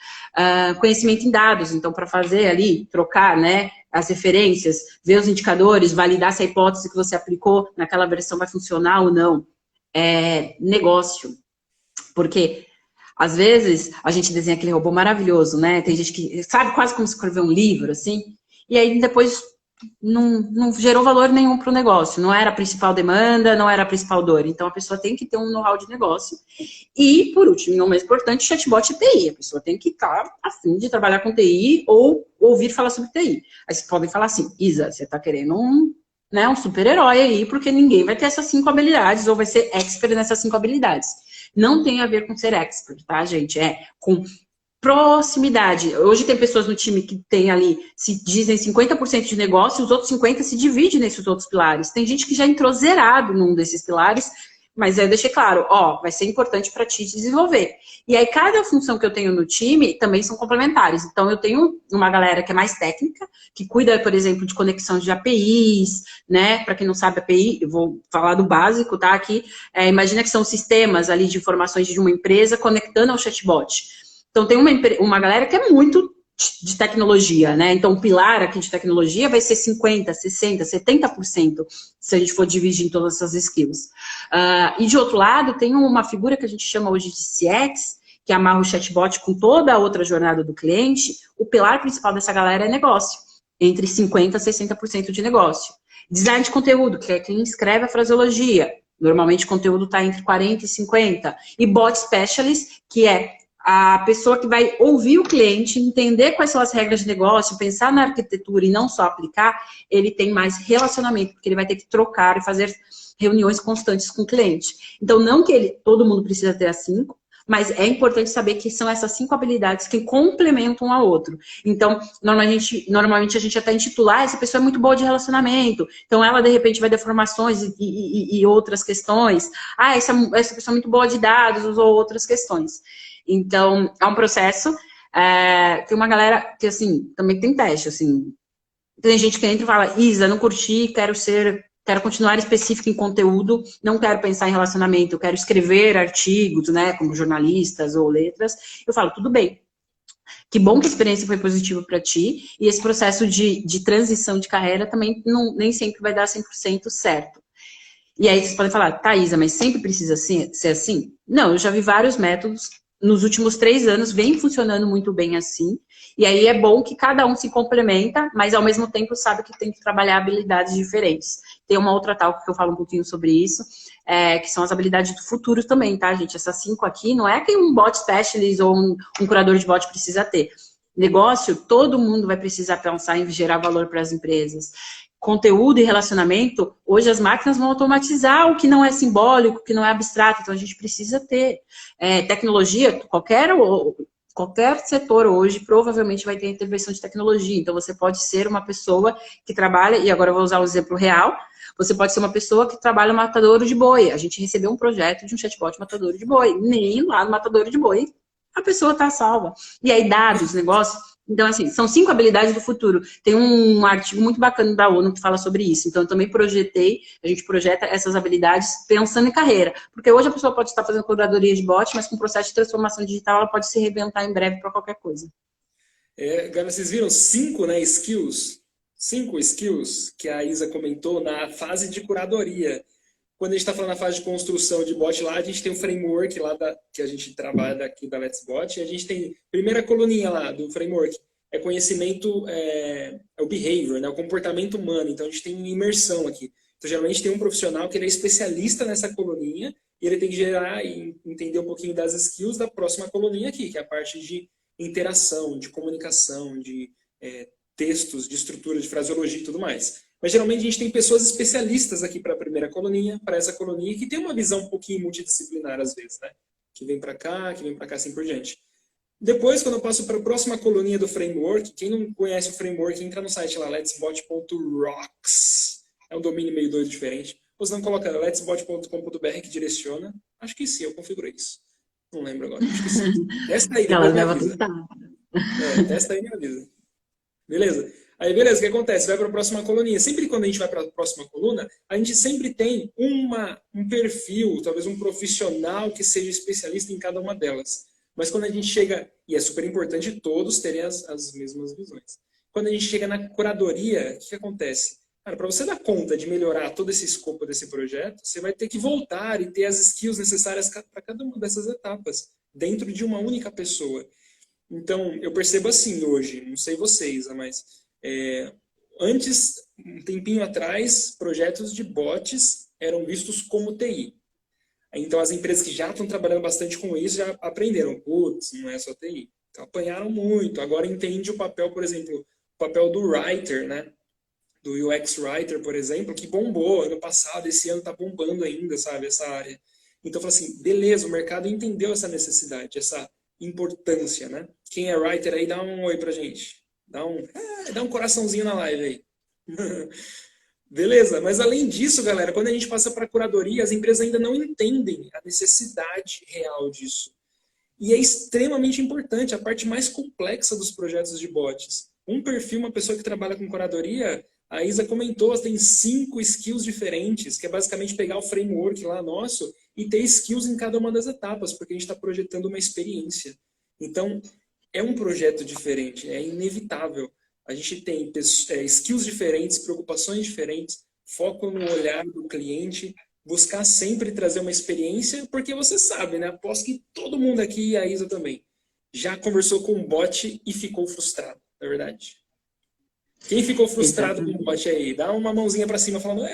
Conhecimento em dados, então, para fazer ali, trocar, né, as referências, ver os indicadores, validar se a hipótese que você aplicou naquela versão vai funcionar ou não. Negócio. Porque, às vezes, a gente desenha aquele robô maravilhoso, né? Tem gente que sabe quase como escrever um livro, assim. E aí, depois, não gerou valor nenhum para o negócio. Não era a principal demanda, não era a principal dor. Então, a pessoa tem que ter um know-how de negócio. E, por último, e não mais importante, chatbot e TI. A pessoa tem que estar a fim de trabalhar com TI ou ouvir falar sobre TI. Aí vocês podem falar assim, Isa, você está querendo um super-herói aí, porque ninguém vai ter essas 5 habilidades ou vai ser expert nessas 5 habilidades. Não tem a ver com ser expert, tá, gente? É com proximidade. Hoje tem pessoas no time que tem ali, se dizem 50% de negócio, e os outros 50% se dividem nesses outros pilares. Tem gente que já entrou zerado num desses pilares, mas eu deixei claro, vai ser importante para ti desenvolver. E aí, cada função que eu tenho no time também são complementares. Então, eu tenho uma galera que é mais técnica, que cuida, por exemplo, de conexão de APIs, né? Para quem não sabe API, eu vou falar do básico, tá? Aqui, imagina que são sistemas ali de informações de uma empresa conectando ao chatbot. Então, tem uma galera que é muito de tecnologia, né? Então, o pilar aqui de tecnologia vai ser 50%, 60%, 70%, se a gente for dividir em todas essas skills. E, de outro lado, tem uma figura que a gente chama hoje de CX, que amarra o chatbot com toda a outra jornada do cliente. O pilar principal dessa galera é negócio, entre 50% a 60% de negócio. Design de conteúdo, que é quem escreve a fraseologia. Normalmente, o conteúdo está entre 40% e 50%. E bot specialist, que é a pessoa que vai ouvir o cliente, entender quais são as regras de negócio, pensar na arquitetura e não só aplicar, ele tem mais relacionamento, porque ele vai ter que trocar e fazer reuniões constantes com o cliente. Então, não que todo mundo precisa ter as 5, mas é importante saber que são essas 5 habilidades que complementam um ao outro. Então, normalmente a gente até intitular, essa pessoa é muito boa de relacionamento, então ela, de repente, vai dar formações e outras questões. Essa pessoa é muito boa de dados, ou outras questões. Então, é um processo. Tem uma galera que, assim, também tem teste, assim. Tem gente que entra e fala, Isa, não curti, quero continuar específico em conteúdo, não quero pensar em relacionamento, eu quero escrever artigos, né, como jornalistas ou letras. Eu falo, tudo bem. Que bom que a experiência foi positiva para ti, e esse processo de transição de carreira também nem sempre vai dar 100% certo. E aí vocês podem falar, Thaisa, mas sempre precisa ser assim? Não, eu já vi vários métodos. Nos últimos 3 anos vem funcionando muito bem assim. E aí é bom que cada um se complementa, mas ao mesmo tempo sabe que tem que trabalhar habilidades diferentes. Tem uma outra talk que eu falo um pouquinho sobre isso, que são as habilidades do futuro também, tá, gente? Essas 5 aqui não é que um bot specialist ou um curador de bot precisa ter. Negócio, todo mundo vai precisar pensar em gerar valor para as empresas. Conteúdo e relacionamento, hoje as máquinas vão automatizar o que não é simbólico, o que não é abstrato, então a gente precisa ter tecnologia, qualquer setor hoje provavelmente vai ter intervenção de tecnologia, então você pode ser uma pessoa que trabalha, e agora eu vou usar o exemplo real, você pode ser uma pessoa que trabalha no matadouro de boi, a gente recebeu um projeto de um chatbot matadouro de boi, nem lá no matadouro de boi a pessoa está salva. E aí dados, negócio. Então, assim, são 5 habilidades do futuro. Tem um artigo muito bacana da ONU que fala sobre isso. Então, eu também a gente projeta essas habilidades pensando em carreira. Porque hoje a pessoa pode estar fazendo curadoria de bot, mas com o processo de transformação digital, ela pode se reinventar em breve para qualquer coisa. Agora, vocês viram 5, né, skills? 5 skills que a Isa comentou na fase de curadoria. Quando a gente está falando na fase de construção de bot lá, a gente tem o framework lá que a gente trabalha aqui da Let's Bot, e a gente tem primeira coluninha lá do framework, é conhecimento, é o behavior, né, o comportamento humano. Então a gente tem imersão aqui. Então geralmente tem um profissional que ele é especialista nessa coluninha, e ele tem que gerar e entender um pouquinho das skills da próxima coluninha aqui, que é a parte de interação, de comunicação, de textos, de estrutura, de fraseologia e tudo mais. Mas geralmente a gente tem pessoas especialistas aqui para a primeira coluninha, para essa coluninha, que tem uma visão um pouquinho multidisciplinar às vezes, né? Que vem para cá, assim por diante. Depois, quando eu passo para a próxima coluninha do framework, quem não conhece o framework, entra no site lá, letsbot.rocks. É um domínio meio doido diferente. Ou se não, coloca letsbot.com.br que direciona. Acho que sim, eu configurei isso. Não lembro agora, acho que sim. Testa aí, depois me avisa. Testa aí e me avisa. Beleza? Aí, beleza, o que acontece? Vai para a próxima coluninha. Sempre quando a gente vai para a próxima coluna, a gente sempre tem um perfil, talvez um profissional que seja especialista em cada uma delas. Mas quando a gente chega, e é super importante todos terem as mesmas visões. Quando a gente chega na curadoria, o que acontece? Cara, para você dar conta de melhorar todo esse escopo desse projeto, você vai ter que voltar e ter as skills necessárias para cada uma dessas etapas, dentro de uma única pessoa. Então, eu percebo assim hoje, não sei vocês, mas Antes, um tempinho atrás, projetos de bots eram vistos como TI. Então, as empresas que já estão trabalhando bastante com isso já aprenderam. Putz, não é só TI. Então, apanharam muito. Agora entende o papel, por exemplo, o papel do writer, né? Do UX Writer, por exemplo, que bombou ano passado, esse ano está bombando ainda, sabe, essa área. Então, eu falo assim, beleza, o mercado entendeu essa necessidade, essa importância, né? Quem é writer aí, dá um oi pra gente. Dá um coraçãozinho na live aí. Beleza, mas além disso, galera, quando a gente passa para a curadoria, as empresas ainda não entendem a necessidade real disso. E é extremamente importante, a parte mais complexa dos projetos de bots. Um perfil, uma pessoa que trabalha com curadoria, a Isa comentou, tem 5 skills diferentes, que é basicamente pegar o framework lá nosso e ter skills em cada uma das etapas, porque a gente está projetando uma experiência. Então, é um projeto diferente, é inevitável. A gente tem skills diferentes, preocupações diferentes, foco no olhar do cliente, buscar sempre trazer uma experiência, porque você sabe, né? Aposto que todo mundo aqui, e a Isa também, já conversou com um bot e ficou frustrado, não é verdade? Quem ficou frustrado com o bot aí? Dá uma mãozinha para cima falando,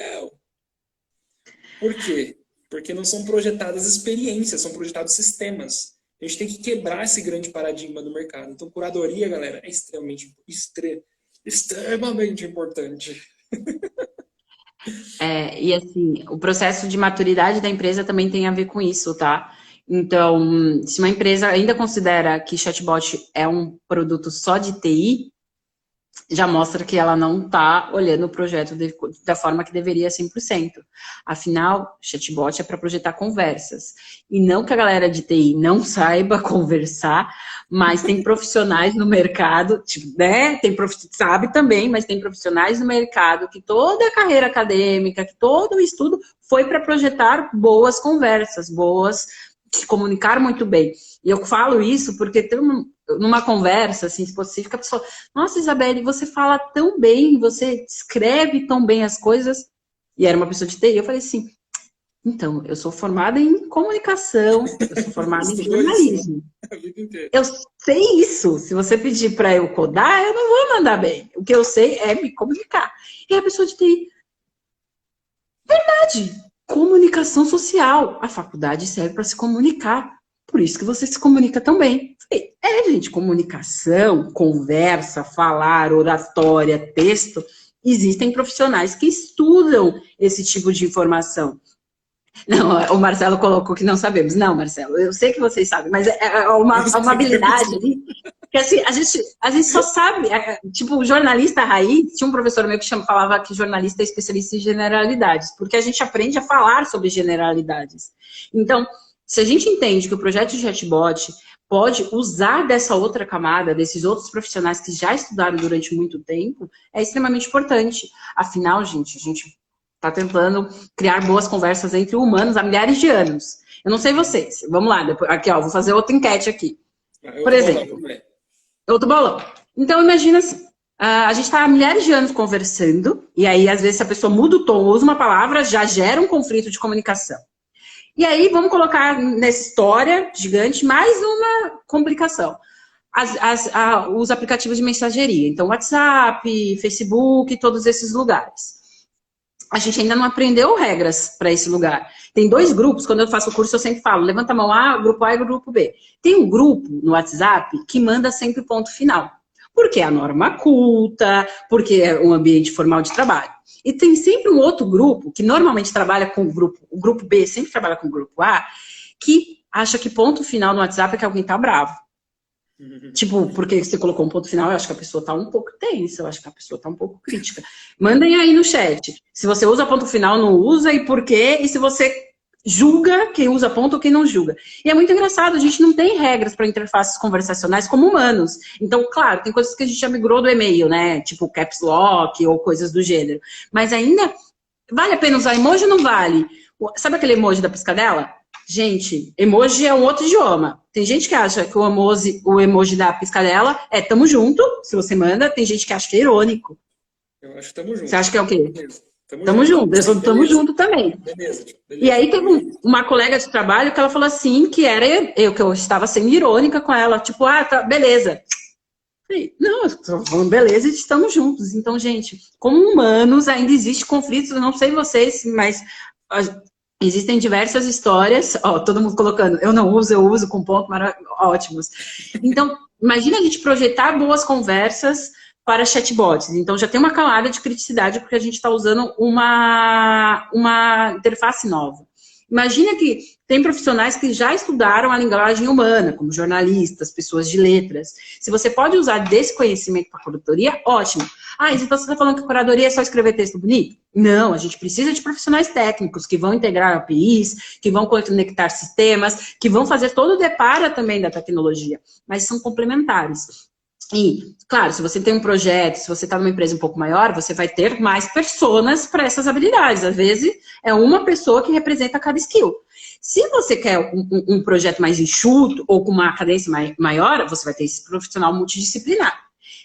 por quê? Porque não são projetadas experiências, são projetados sistemas. A gente tem que quebrar esse grande paradigma do mercado. Então, curadoria, galera, é extremamente importante. E assim, o processo de maturidade da empresa também tem a ver com isso, tá? Então, se uma empresa ainda considera que chatbot é um produto só de TI, já mostra que ela não está olhando o projeto da forma que deveria 100%. Afinal, chatbot é para projetar conversas. E não que a galera de TI não saiba conversar, mas tem profissionais no mercado, tipo, né? Sabe também, mas tem profissionais no mercado que toda a carreira acadêmica, que todo o estudo foi para projetar boas conversas, se comunicar muito bem. E eu falo isso porque tem numa conversa assim, específica, a pessoa, nossa, Isabelle, você fala tão bem, você escreve tão bem as coisas. E era uma pessoa de TI, eu falei assim, então, eu sou formada em comunicação, eu sou formada em jornalismo. Eu sei isso. Se você pedir para eu codar, eu não vou mandar bem. O que eu sei é me comunicar. E a pessoa de TI, verdade, comunicação social. A faculdade serve para se comunicar. Por isso que você se comunica tão bem. Gente, comunicação, conversa, falar, oratória, texto, existem profissionais que estudam esse tipo de informação. Não, o Marcelo colocou que não sabemos. Não, Marcelo, eu sei que vocês sabem, mas é uma habilidade ali, que assim, a gente só sabe, tipo, o jornalista raiz, tinha um professor meu que falava que jornalista é especialista em generalidades, porque a gente aprende a falar sobre generalidades. Então, se a gente entende que o projeto de chatbot pode usar dessa outra camada, desses outros profissionais que já estudaram durante muito tempo, é extremamente importante. Afinal, gente, a gente está tentando criar boas conversas entre humanos há milhares de anos. Eu não sei vocês. Vamos lá, depois, aqui, ó, vou fazer outra enquete aqui. Por exemplo, outro bolão. Então, imagina assim, a gente está há milhares de anos conversando, e aí, às vezes, se a pessoa muda o tom, usa uma palavra, já gera um conflito de comunicação. E aí, vamos colocar nessa história gigante mais uma complicação. Os aplicativos de mensageria. Então, WhatsApp, Facebook, todos esses lugares. A gente ainda não aprendeu regras para esse lugar. Tem 2 grupos, quando eu faço o curso eu sempre falo, levanta a mão A, grupo A e grupo B. Tem um grupo no WhatsApp que manda sempre ponto final. Porque é a norma culta, porque é um ambiente formal de trabalho. E tem sempre um outro grupo, que normalmente trabalha com o grupo B sempre trabalha com o grupo A, que acha que ponto final no WhatsApp é que alguém tá bravo. Tipo, porque você colocou um ponto final, eu acho que a pessoa tá um pouco tensa, eu acho que a pessoa tá um pouco crítica. Mandem aí no chat. Se você usa ponto final, não usa, e por quê? E se você julga quem usa ponto ou quem não julga. E é muito engraçado, a gente não tem regras para interfaces conversacionais como humanos. Então, claro, tem coisas que a gente já migrou do e-mail, né? Tipo caps lock ou coisas do gênero. Mas ainda, vale a pena usar emoji ou não vale? Sabe aquele emoji da piscadela? Gente, emoji é um outro idioma. Tem gente que acha que o emoji da piscadela é tamo junto, se você manda. Tem gente que acha que é irônico. Eu acho que tamo junto. Você acha que é o quê? Beleza. Tamo junto. Eu sou tamo junto também. Beleza. E aí teve uma colega de trabalho que ela falou assim, que eu estava sendo irônica com ela. Tipo, tá, beleza. Falei, não, eu tô falando beleza, estamos juntos. Então, gente, como humanos, ainda existe conflitos, eu não sei vocês, mas existem diversas histórias. Ó, todo mundo colocando, eu uso com ponto, ótimos. Então, imagina a gente projetar boas conversas para chatbots. Então, já tem uma camada de criticidade, porque a gente está usando uma interface nova. Imagina que tem profissionais que já estudaram a linguagem humana, como jornalistas, pessoas de letras. Se você pode usar desse conhecimento para a curadoria, ótimo. Ah, então você está falando que curadoria é só escrever texto bonito? Não, a gente precisa de profissionais técnicos que vão integrar APIs, que vão conectar sistemas, que vão fazer todo o depara também da tecnologia, mas são complementares. E, claro, se você tem um projeto, se você está numa empresa um pouco maior, você vai ter mais pessoas para essas habilidades. Às vezes, é uma pessoa que representa cada skill. Se você quer um projeto mais enxuto ou com uma cadência maior, você vai ter esse profissional multidisciplinar.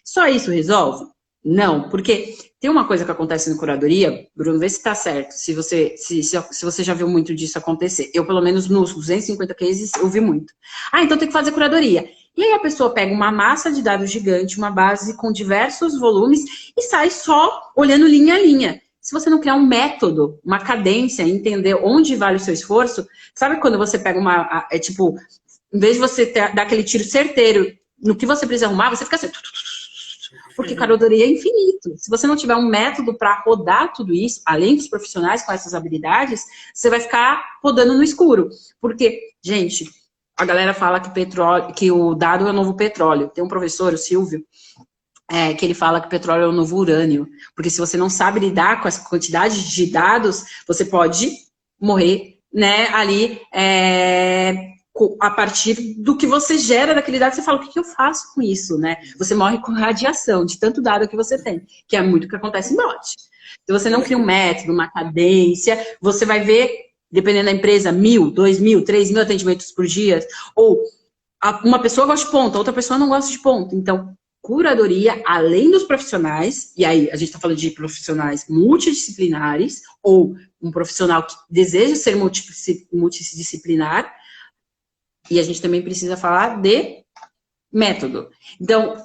Só isso resolve? Não, porque tem uma coisa que acontece na curadoria, Bruno, vê se está certo, se você já viu muito disso acontecer. Eu, pelo menos, nos 250 cases, eu vi muito. Ah, então tem que fazer curadoria. E aí a pessoa pega uma massa de dados gigante, uma base com diversos volumes e sai só olhando linha a linha. Se você não criar um método, uma cadência, entender onde vale o seu esforço, sabe quando você pega em vez de você dar aquele tiro certeiro no que você precisa arrumar, você fica assim, porque curadoria é infinito. Se você não tiver um método para rodar tudo isso, além dos profissionais com essas habilidades, você vai ficar rodando no escuro. Porque, gente, a galera fala que o dado é o novo petróleo. Tem um professor, o Silvio, que ele fala que o petróleo é o novo urânio. Porque se você não sabe lidar com essa quantidade de dados, você pode morrer, né, ali, a partir do que você gera daquele dado, você fala, o que eu faço com isso, né? Você morre com radiação de tanto dado que você tem, que é muito o que acontece em bot. Se você não cria um método, uma cadência, você vai ver, dependendo da empresa, 1.000, 2.000, 3.000 atendimentos por dia, ou uma pessoa gosta de ponto, a outra pessoa não gosta de ponto. Então, curadoria, além dos profissionais, e aí a gente está falando de profissionais multidisciplinares, ou um profissional que deseja ser multidisciplinar, e a gente também precisa falar de método. Então,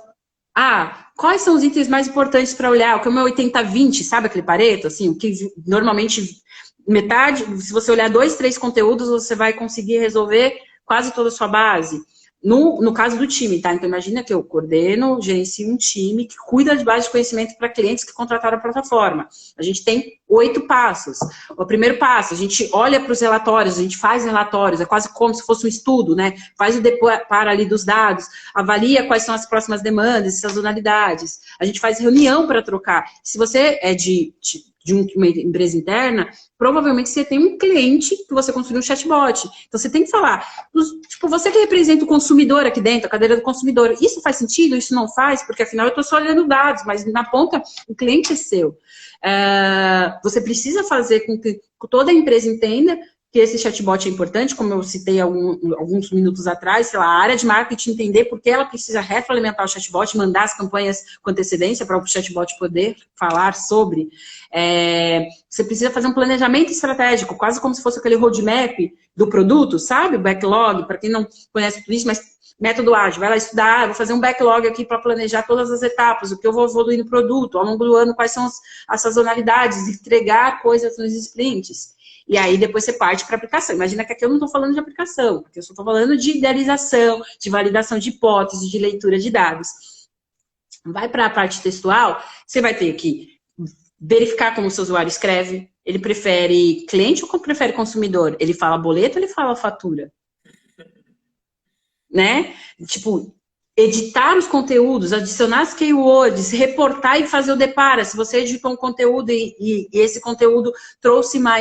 quais são os itens mais importantes para olhar? O que é o meu 80-20, sabe aquele Pareto? Assim, o que normalmente metade, se você olhar 2, 3 conteúdos, você vai conseguir resolver quase toda a sua base. No caso do time, tá? Então, imagina que eu coordeno, gerencio um time que cuida de base de conhecimento para clientes que contrataram a plataforma. A gente tem 8 passos. O primeiro passo, a gente olha para os relatórios, a gente faz relatórios, é quase como se fosse um estudo, né? Faz o depara ali dos dados, avalia quais são as próximas demandas, sazonalidades. A gente faz reunião para trocar. Se você é de uma empresa interna, provavelmente você tem um cliente que você construiu um chatbot. Então, você tem que falar, tipo, você que representa o consumidor aqui dentro, a cadeira do consumidor, isso faz sentido? Isso não faz? Porque, afinal, eu estou só olhando dados, mas na ponta, o cliente é seu. Você precisa fazer com que toda a empresa entenda que esse chatbot é importante, como eu citei alguns minutos atrás, sei lá, a área de marketing entender por que ela precisa retroalimentar o chatbot, mandar as campanhas com antecedência para o chatbot poder falar sobre. Você precisa fazer um planejamento estratégico, quase como se fosse aquele roadmap do produto, sabe? O backlog, para quem não conhece tudo isso, mas método ágil, vai lá estudar, vou fazer um backlog aqui para planejar todas as etapas, o que eu vou evoluir no produto, ao longo do ano, quais são as sazonalidades, entregar coisas nos sprints. E aí depois você parte para aplicação. Imagina que aqui eu não estou falando de aplicação, porque eu só estou falando de idealização, de validação de hipóteses, de leitura de dados. Vai para a parte textual, você vai ter que verificar como o seu usuário escreve. Ele prefere cliente ou prefere consumidor? Ele fala boleto ou ele fala fatura? Né? Tipo, editar os conteúdos, adicionar as keywords, reportar e fazer o depara. Se você editou um conteúdo e esse conteúdo trouxe uma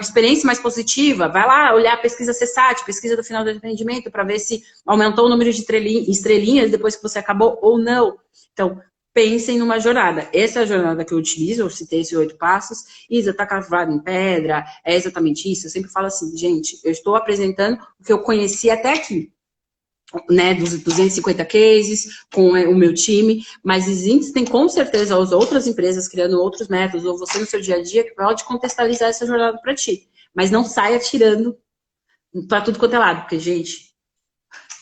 experiência mais positiva, vai lá olhar a pesquisa CSAT, pesquisa do final do atendimento, para ver se aumentou o número de estrelinhas depois que você acabou ou não. Então, pensem numa jornada. Essa é a jornada que eu utilizo, eu citei esses 8 passos. Isa, tá cavado em pedra, é exatamente isso. Eu sempre falo assim, gente, eu estou apresentando o que eu conheci até aqui. Né, dos 250 cases, com o meu time, mas existem com certeza as outras empresas criando outros métodos, ou você no seu dia a dia, que pode contextualizar essa jornada para ti. Mas não saia tirando para tudo quanto é lado, porque, gente,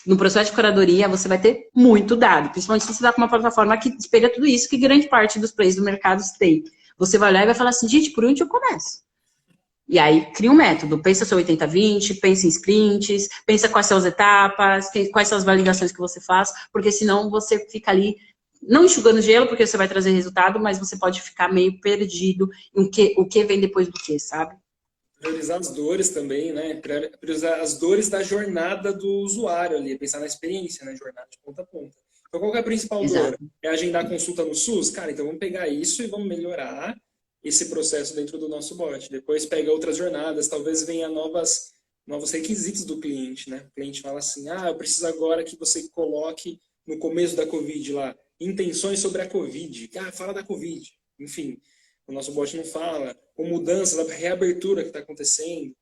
No processo de curadoria, você vai ter muito dado, principalmente se você está com uma plataforma que espelha tudo isso, que grande parte dos players do mercado tem. Você vai olhar e vai falar assim, gente, por onde eu começo? E aí, cria um método. Pensa seu 80-20, pensa em sprints, pensa quais são as etapas, quais são as validações que você faz, porque senão você fica ali, não enxugando gelo, porque você vai trazer resultado, mas você pode ficar meio perdido em o que vem depois do que, sabe? Priorizar as dores também, né? Priorizar as dores da jornada do usuário ali, pensar na experiência, né? Jornada de ponta a ponta. Então, qual que é a principal dor? Exato. É agendar consulta no SUS? Cara, então vamos pegar isso e vamos melhorar esse processo dentro do nosso bot. Depois pega outras jornadas, talvez venha novos requisitos do cliente, né? O cliente fala assim, eu preciso agora que você coloque no começo da Covid lá, intenções sobre a Covid. Fala da Covid. Enfim, o nosso bot não fala, com mudanças, a reabertura que está acontecendo.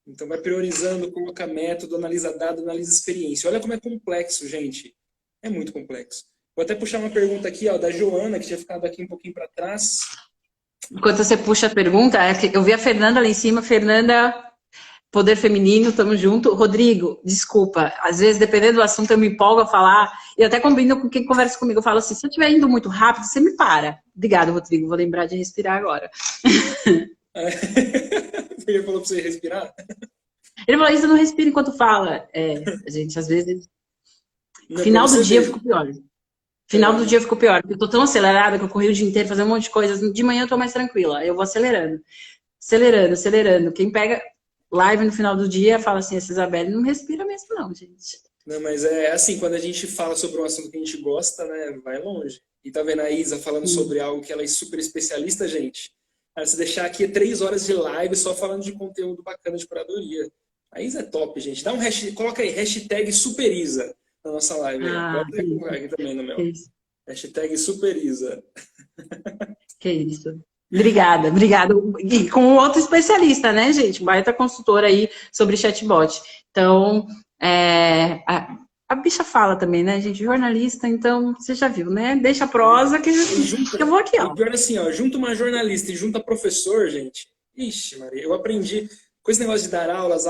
Então vai priorizando, coloca método, analisa dado, analisa experiência. Olha como é complexo, gente. É muito complexo. Vou até puxar uma pergunta aqui, da Joana, que tinha ficado aqui um pouquinho para trás. Enquanto você puxa a pergunta, eu vi a Fernanda lá em cima. Fernanda, poder feminino, tamo junto. Rodrigo, desculpa, às vezes, dependendo do assunto, eu me empolgo a falar, e até combino com quem conversa comigo. Eu falo assim, se eu estiver indo muito rápido, você me para. Obrigada, Rodrigo, vou lembrar de respirar agora. Ele falou para você respirar? Ele falou, isso não respira enquanto fala. Gente, às vezes... Não, Final do dia ver. ficou pior. Final do dia ficou pior, porque eu tô tão acelerada que eu corri o dia inteiro fazendo um monte de coisas. De manhã eu tô mais tranquila, eu vou acelerando. Acelerando. Quem pega live no final do dia fala assim, essa Isabelle não respira mesmo não, gente. Não, mas é assim, quando a gente fala sobre um assunto que a gente gosta, né, vai longe. E tá vendo a Isa falando sobre algo que ela é super especialista, gente? Se deixar aqui 3 horas de live só falando de conteúdo bacana de curadoria. A Isa é top, gente. Dá coloca aí, hashtag SuperIsa na nossa live. Pode colocar aqui também no meu. Hashtag SuperIsa. Que isso. Obrigada. E com outro especialista, né, gente? Baita consultora aí sobre chatbot. Então, a bicha fala também, né, gente? Jornalista, então, você já viu, né? Deixa a prosa que eu vou aqui, ó. O pior é assim, junta uma jornalista e junta professor, gente. Ixi, Maria, eu aprendi, com esse negócio de dar aulas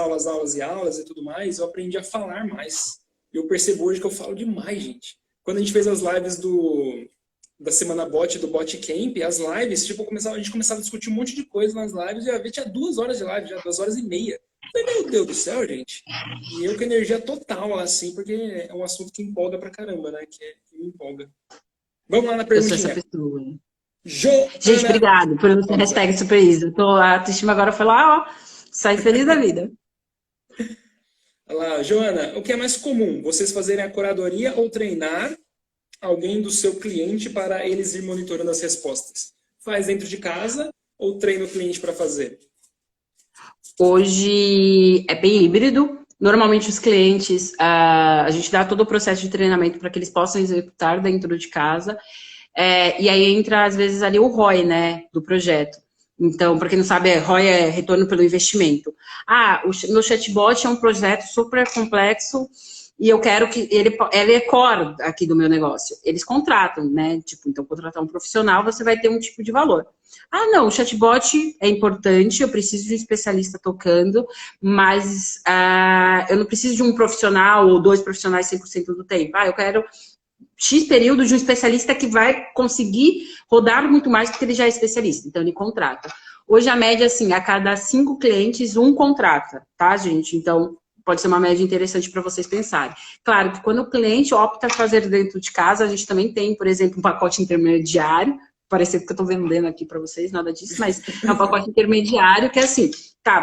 e tudo mais, eu aprendi a falar mais. Eu percebo hoje que eu falo demais, gente. Quando a gente fez as lives da Semana Bot, do Bot Camp, as lives, tipo, a gente começava a discutir um monte de coisa nas lives, e a ver tinha 2 horas de live, já 2 horas e meia. Eu falei, meu Deus do céu, gente. E eu com energia total, assim, porque é um assunto que empolga pra caramba, né? Que me empolga. Vamos lá na perguntinha. Eu sou essa pessoa. Joana... Gente, obrigado por esse hashtag SuperIsa. A autoestima agora foi lá, ó, sai feliz da vida. Olha lá, Joana, o que é mais comum? Vocês fazerem a curadoria ou treinar alguém do seu cliente para eles ir monitorando as respostas? Faz dentro de casa ou treina o cliente para fazer? Hoje é bem híbrido. Normalmente os clientes, a gente dá todo o processo de treinamento para que eles possam executar dentro de casa. E aí entra, às vezes, ali o ROI, né, do projeto. Então, para quem não sabe, ROI é retorno pelo investimento. O meu chatbot é um projeto super complexo e eu quero que ele é core aqui do meu negócio. Eles contratam, né? Tipo, então, contratar um profissional, você vai ter um tipo de valor. Não, o chatbot é importante, eu preciso de um especialista tocando, mas eu não preciso de um profissional ou 2 profissionais 100% do tempo. Eu quero X período de um especialista que vai conseguir rodar muito mais porque ele já é especialista, então ele contrata. Hoje a média, assim, a cada 5 clientes, 1 contrata, tá, gente? Então, pode ser uma média interessante para vocês pensarem. Claro que quando o cliente opta por fazer dentro de casa, a gente também tem, por exemplo, um pacote intermediário, parecendo que eu estou vendendo aqui para vocês, nada disso, mas é um pacote intermediário que é assim,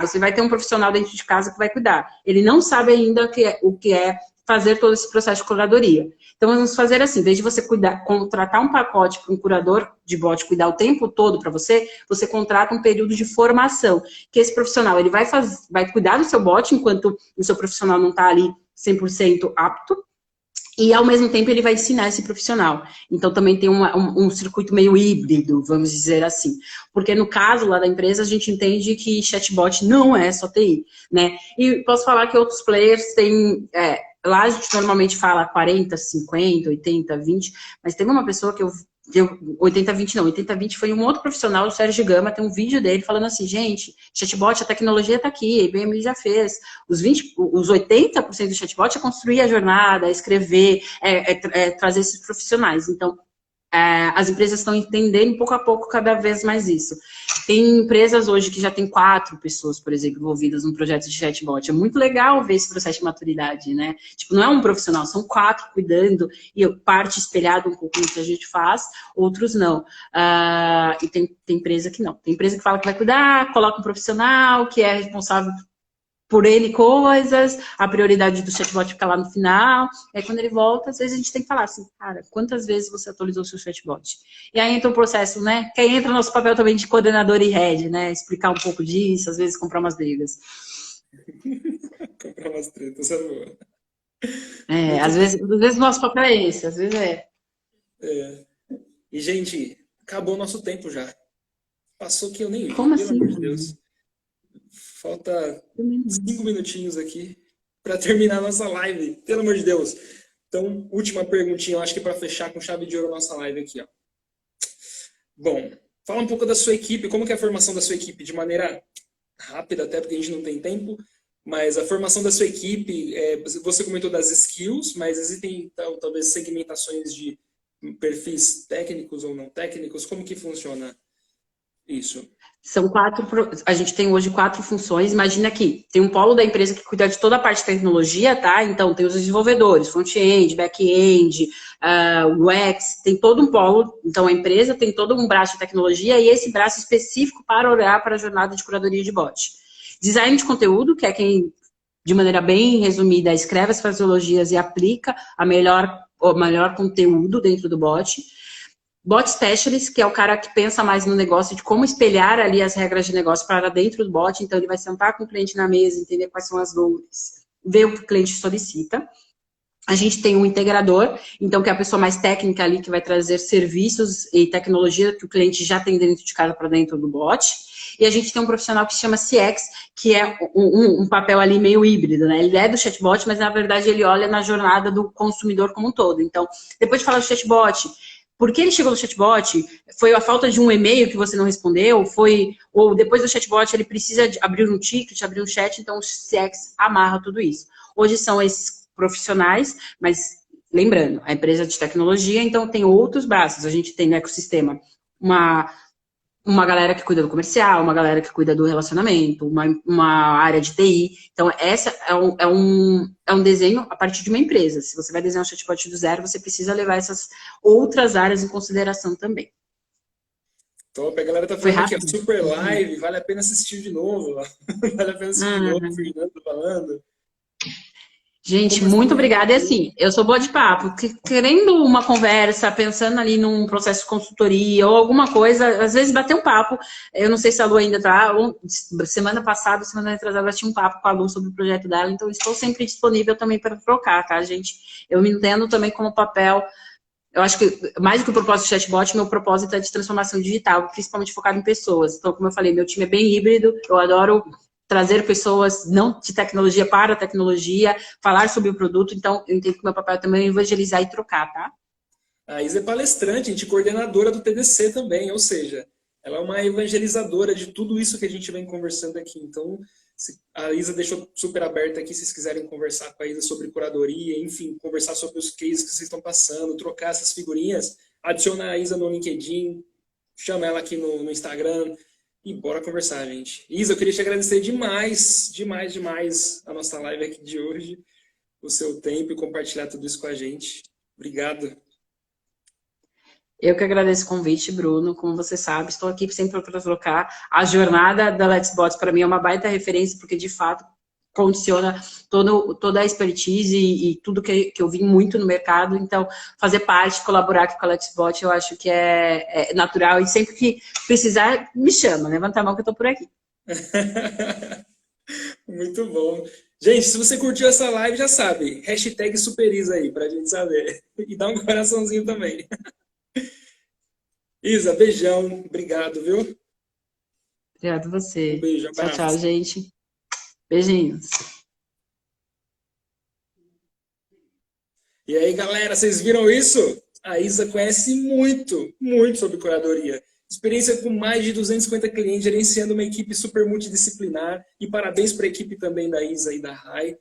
você vai ter um profissional dentro de casa que vai cuidar. Ele não sabe ainda o que é fazer todo esse processo de curadoria. Então, vamos fazer assim, em vez de você contratar um pacote para um curador de bot cuidar o tempo todo para você, você contrata um período de formação, que esse profissional ele vai cuidar do seu bot enquanto o seu profissional não está ali 100% apto, e ao mesmo tempo ele vai ensinar esse profissional. Então também tem um circuito meio híbrido, vamos dizer assim. Porque no caso lá da empresa a gente entende que chatbot não é só TI, né? E posso falar que outros players têm... lá a gente normalmente fala 40, 50, 80, 20, mas teve uma pessoa que eu 80-20 não, 80-20 foi um outro profissional, o Sérgio Gama, tem um vídeo dele falando assim, gente, chatbot, a tecnologia está aqui, a IBM já fez, os 80% do chatbot é construir a jornada, é escrever, trazer esses profissionais, então, as empresas estão entendendo pouco a pouco cada vez mais isso. Tem empresas hoje que já tem 4 pessoas, por exemplo, envolvidas num projeto de chatbot. É muito legal ver esse processo de maturidade, né? Tipo, não é um profissional, são 4 cuidando e parte espelhada um pouco no que a gente faz, outros não. E tem empresa que não. Tem empresa que fala que vai cuidar, coloca um profissional que é responsável por N coisas, a prioridade do chatbot fica lá no final, aí quando ele volta, às vezes a gente tem que falar assim, cara, quantas vezes você atualizou o seu chatbot? E aí entra um processo, né, que aí entra o nosso papel também de coordenador e head, né, explicar um pouco disso, às vezes comprar umas brigas. Comprar umas tretas, é boa. Às vezes o nosso papel é esse, às vezes E, gente, acabou o nosso tempo já. Passou que eu nem vi, Como pelo assim? amor de Deus. Falta 5 minutinhos aqui para terminar a nossa live, pelo amor de Deus. Então, última perguntinha, eu acho que para fechar com chave de ouro a nossa live aqui, ó. Bom, fala um pouco da sua equipe, como que é a formação da sua equipe, de maneira rápida, até porque a gente não tem tempo, mas a formação da sua equipe, você comentou das skills, mas existem então, talvez segmentações de perfis técnicos ou não técnicos, como que funciona isso? São 4, a gente tem hoje 4 funções, imagina aqui, tem um polo da empresa que cuida de toda a parte de tecnologia, tá? Então tem os desenvolvedores, front-end, back-end, UX, tem todo um polo, então a empresa tem todo um braço de tecnologia e esse braço específico para olhar para a jornada de curadoria de bot. Design de conteúdo, que é quem, de maneira bem resumida, escreve as fraseologias e aplica o melhor conteúdo dentro do bot. Bot Specialist, que é o cara que pensa mais no negócio, de como espelhar ali as regras de negócio para dentro do bot. Então, ele vai sentar com o cliente na mesa, entender quais são as dores, ver o que o cliente solicita. A gente tem um integrador, então, que é a pessoa mais técnica ali, que vai trazer serviços e tecnologia que o cliente já tem dentro de casa para dentro do bot. E a gente tem um profissional que se chama CX, que é um papel ali meio híbrido, né? Ele é do chatbot, mas, na verdade, ele olha na jornada do consumidor como um todo. Então, depois de falar do chatbot, por que ele chegou no chatbot? Foi a falta de um e-mail que você não respondeu? Ou depois do chatbot ele precisa abrir um ticket, abrir um chat, então o CX amarra tudo isso. Hoje são esses profissionais, mas lembrando, a empresa de tecnologia, então tem outros braços. A gente tem no ecossistema uma galera que cuida do comercial, uma galera que cuida do relacionamento, uma área de TI. Então, essa é um desenho a partir de uma empresa. Se você vai desenhar um chatbot do zero, você precisa levar essas outras áreas em consideração também. Top, a galera tá falando aqui, ó, super live, vale a pena assistir de novo. Vale a pena assistir de novo, o Fernando falando. Gente, muito obrigada. E assim, eu sou boa de papo. Querendo uma conversa, pensando ali num processo de consultoria ou alguma coisa, às vezes bater um papo. Eu não sei se a Lu ainda tá. Semana passada, semana retrasada, ela tinha um papo com a Lu sobre o projeto dela, então estou sempre disponível também para trocar, tá, gente? Eu me entendo também como papel. Eu acho que, mais do que o propósito do chatbot, meu propósito é de transformação digital, principalmente focado em pessoas. Então, como eu falei, meu time é bem híbrido, eu adoro trazer pessoas não de tecnologia para a tecnologia, falar sobre o produto, então eu entendo que meu papel também é evangelizar e trocar, tá? A Isa é palestrante, gente, coordenadora do TDC também, ou seja, ela é uma evangelizadora de tudo isso que a gente vem conversando aqui. Então, a Isa deixou super aberta aqui, se vocês quiserem conversar com a Isa sobre curadoria, enfim, conversar sobre os cases que vocês estão passando, trocar essas figurinhas, adiciona a Isa no LinkedIn, chama ela aqui no Instagram e bora conversar, gente. Isa, eu queria te agradecer demais, demais, demais a nossa live aqui de hoje, o seu tempo e compartilhar tudo isso com a gente. Obrigado. Eu que agradeço o convite, Bruno. Como você sabe, estou aqui sempre para trocar. A jornada da Let's Bots, para mim, é uma baita referência, porque, de fato, condiciona toda a expertise e tudo que eu vi muito no mercado. Então, fazer parte, colaborar aqui com a Let's Bot, eu acho que é natural. E sempre que precisar, me chama. Levanta a mão que eu estou por aqui. Muito bom. Gente, se você curtiu essa live, já sabe. Hashtag Superiza aí, pra gente saber. E dá um coraçãozinho também. Isa, beijão. Obrigado, viu? Obrigado a você. Um beijo, Tchau, abraço. tchau, gente. Beijinhos. E aí, galera, vocês viram isso? A Isa conhece muito, muito sobre curadoria. Experiência com mais de 250 clientes, gerenciando uma equipe super multidisciplinar. E parabéns para a equipe também da Isa e da Rai.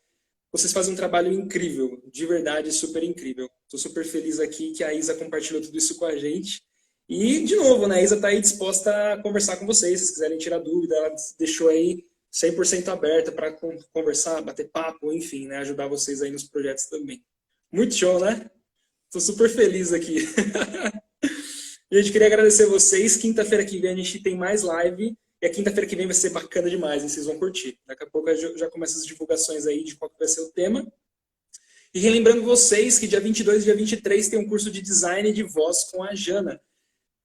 Vocês fazem um trabalho incrível, de verdade, super incrível. Estou super feliz aqui que a Isa compartilhou tudo isso com a gente. E, de novo, né, a Isa está aí disposta a conversar com vocês, se vocês quiserem tirar dúvida, ela deixou aí 100% aberta para conversar, bater papo, enfim, né, ajudar vocês aí nos projetos também. Muito show, né? Estou super feliz aqui. Gente, queria agradecer vocês. Quinta-feira que vem a gente tem mais live. E a quinta-feira que vem vai ser bacana demais, hein? Vocês vão curtir. Daqui a pouco eu já começo as divulgações aí de qual que vai ser o tema. E relembrando vocês que dia 22 e dia 23 tem um curso de design de voz com a Jana.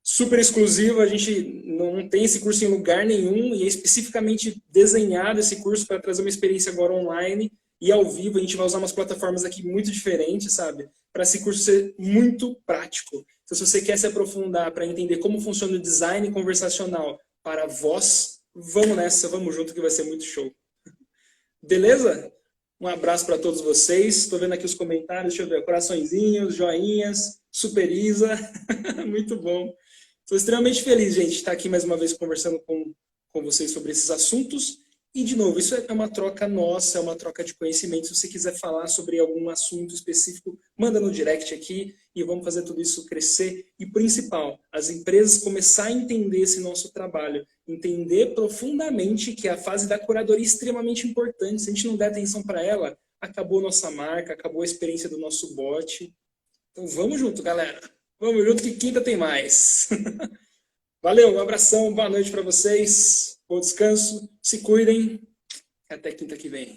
Super exclusivo, a gente não tem esse curso em lugar nenhum e é especificamente desenhado esse curso para trazer uma experiência agora online e ao vivo. A gente vai usar umas plataformas aqui muito diferentes, sabe? Para esse curso ser muito prático. Então, se você quer se aprofundar para entender como funciona o design conversacional para voz, vamos nessa, vamos junto que vai ser muito show. Beleza? Um abraço para todos vocês. Estou vendo aqui os comentários, deixa eu ver, coraçõezinhos, joinhas, super Isa. Muito bom. Estou extremamente feliz, gente, de estar aqui mais uma vez conversando com vocês sobre esses assuntos. E, de novo, isso é uma troca nossa, é uma troca de conhecimento. Se você quiser falar sobre algum assunto específico, manda no direct aqui e vamos fazer tudo isso crescer. E, principal, as empresas começar a entender esse nosso trabalho, entender profundamente que a fase da curadoria é extremamente importante. Se a gente não der atenção para ela, acabou nossa marca, acabou a experiência do nosso bot. Então, vamos junto, galera. Vamos junto que quinta tem mais. Valeu, um abração, boa noite para vocês. Bom descanso, se cuidem. Até quinta que vem.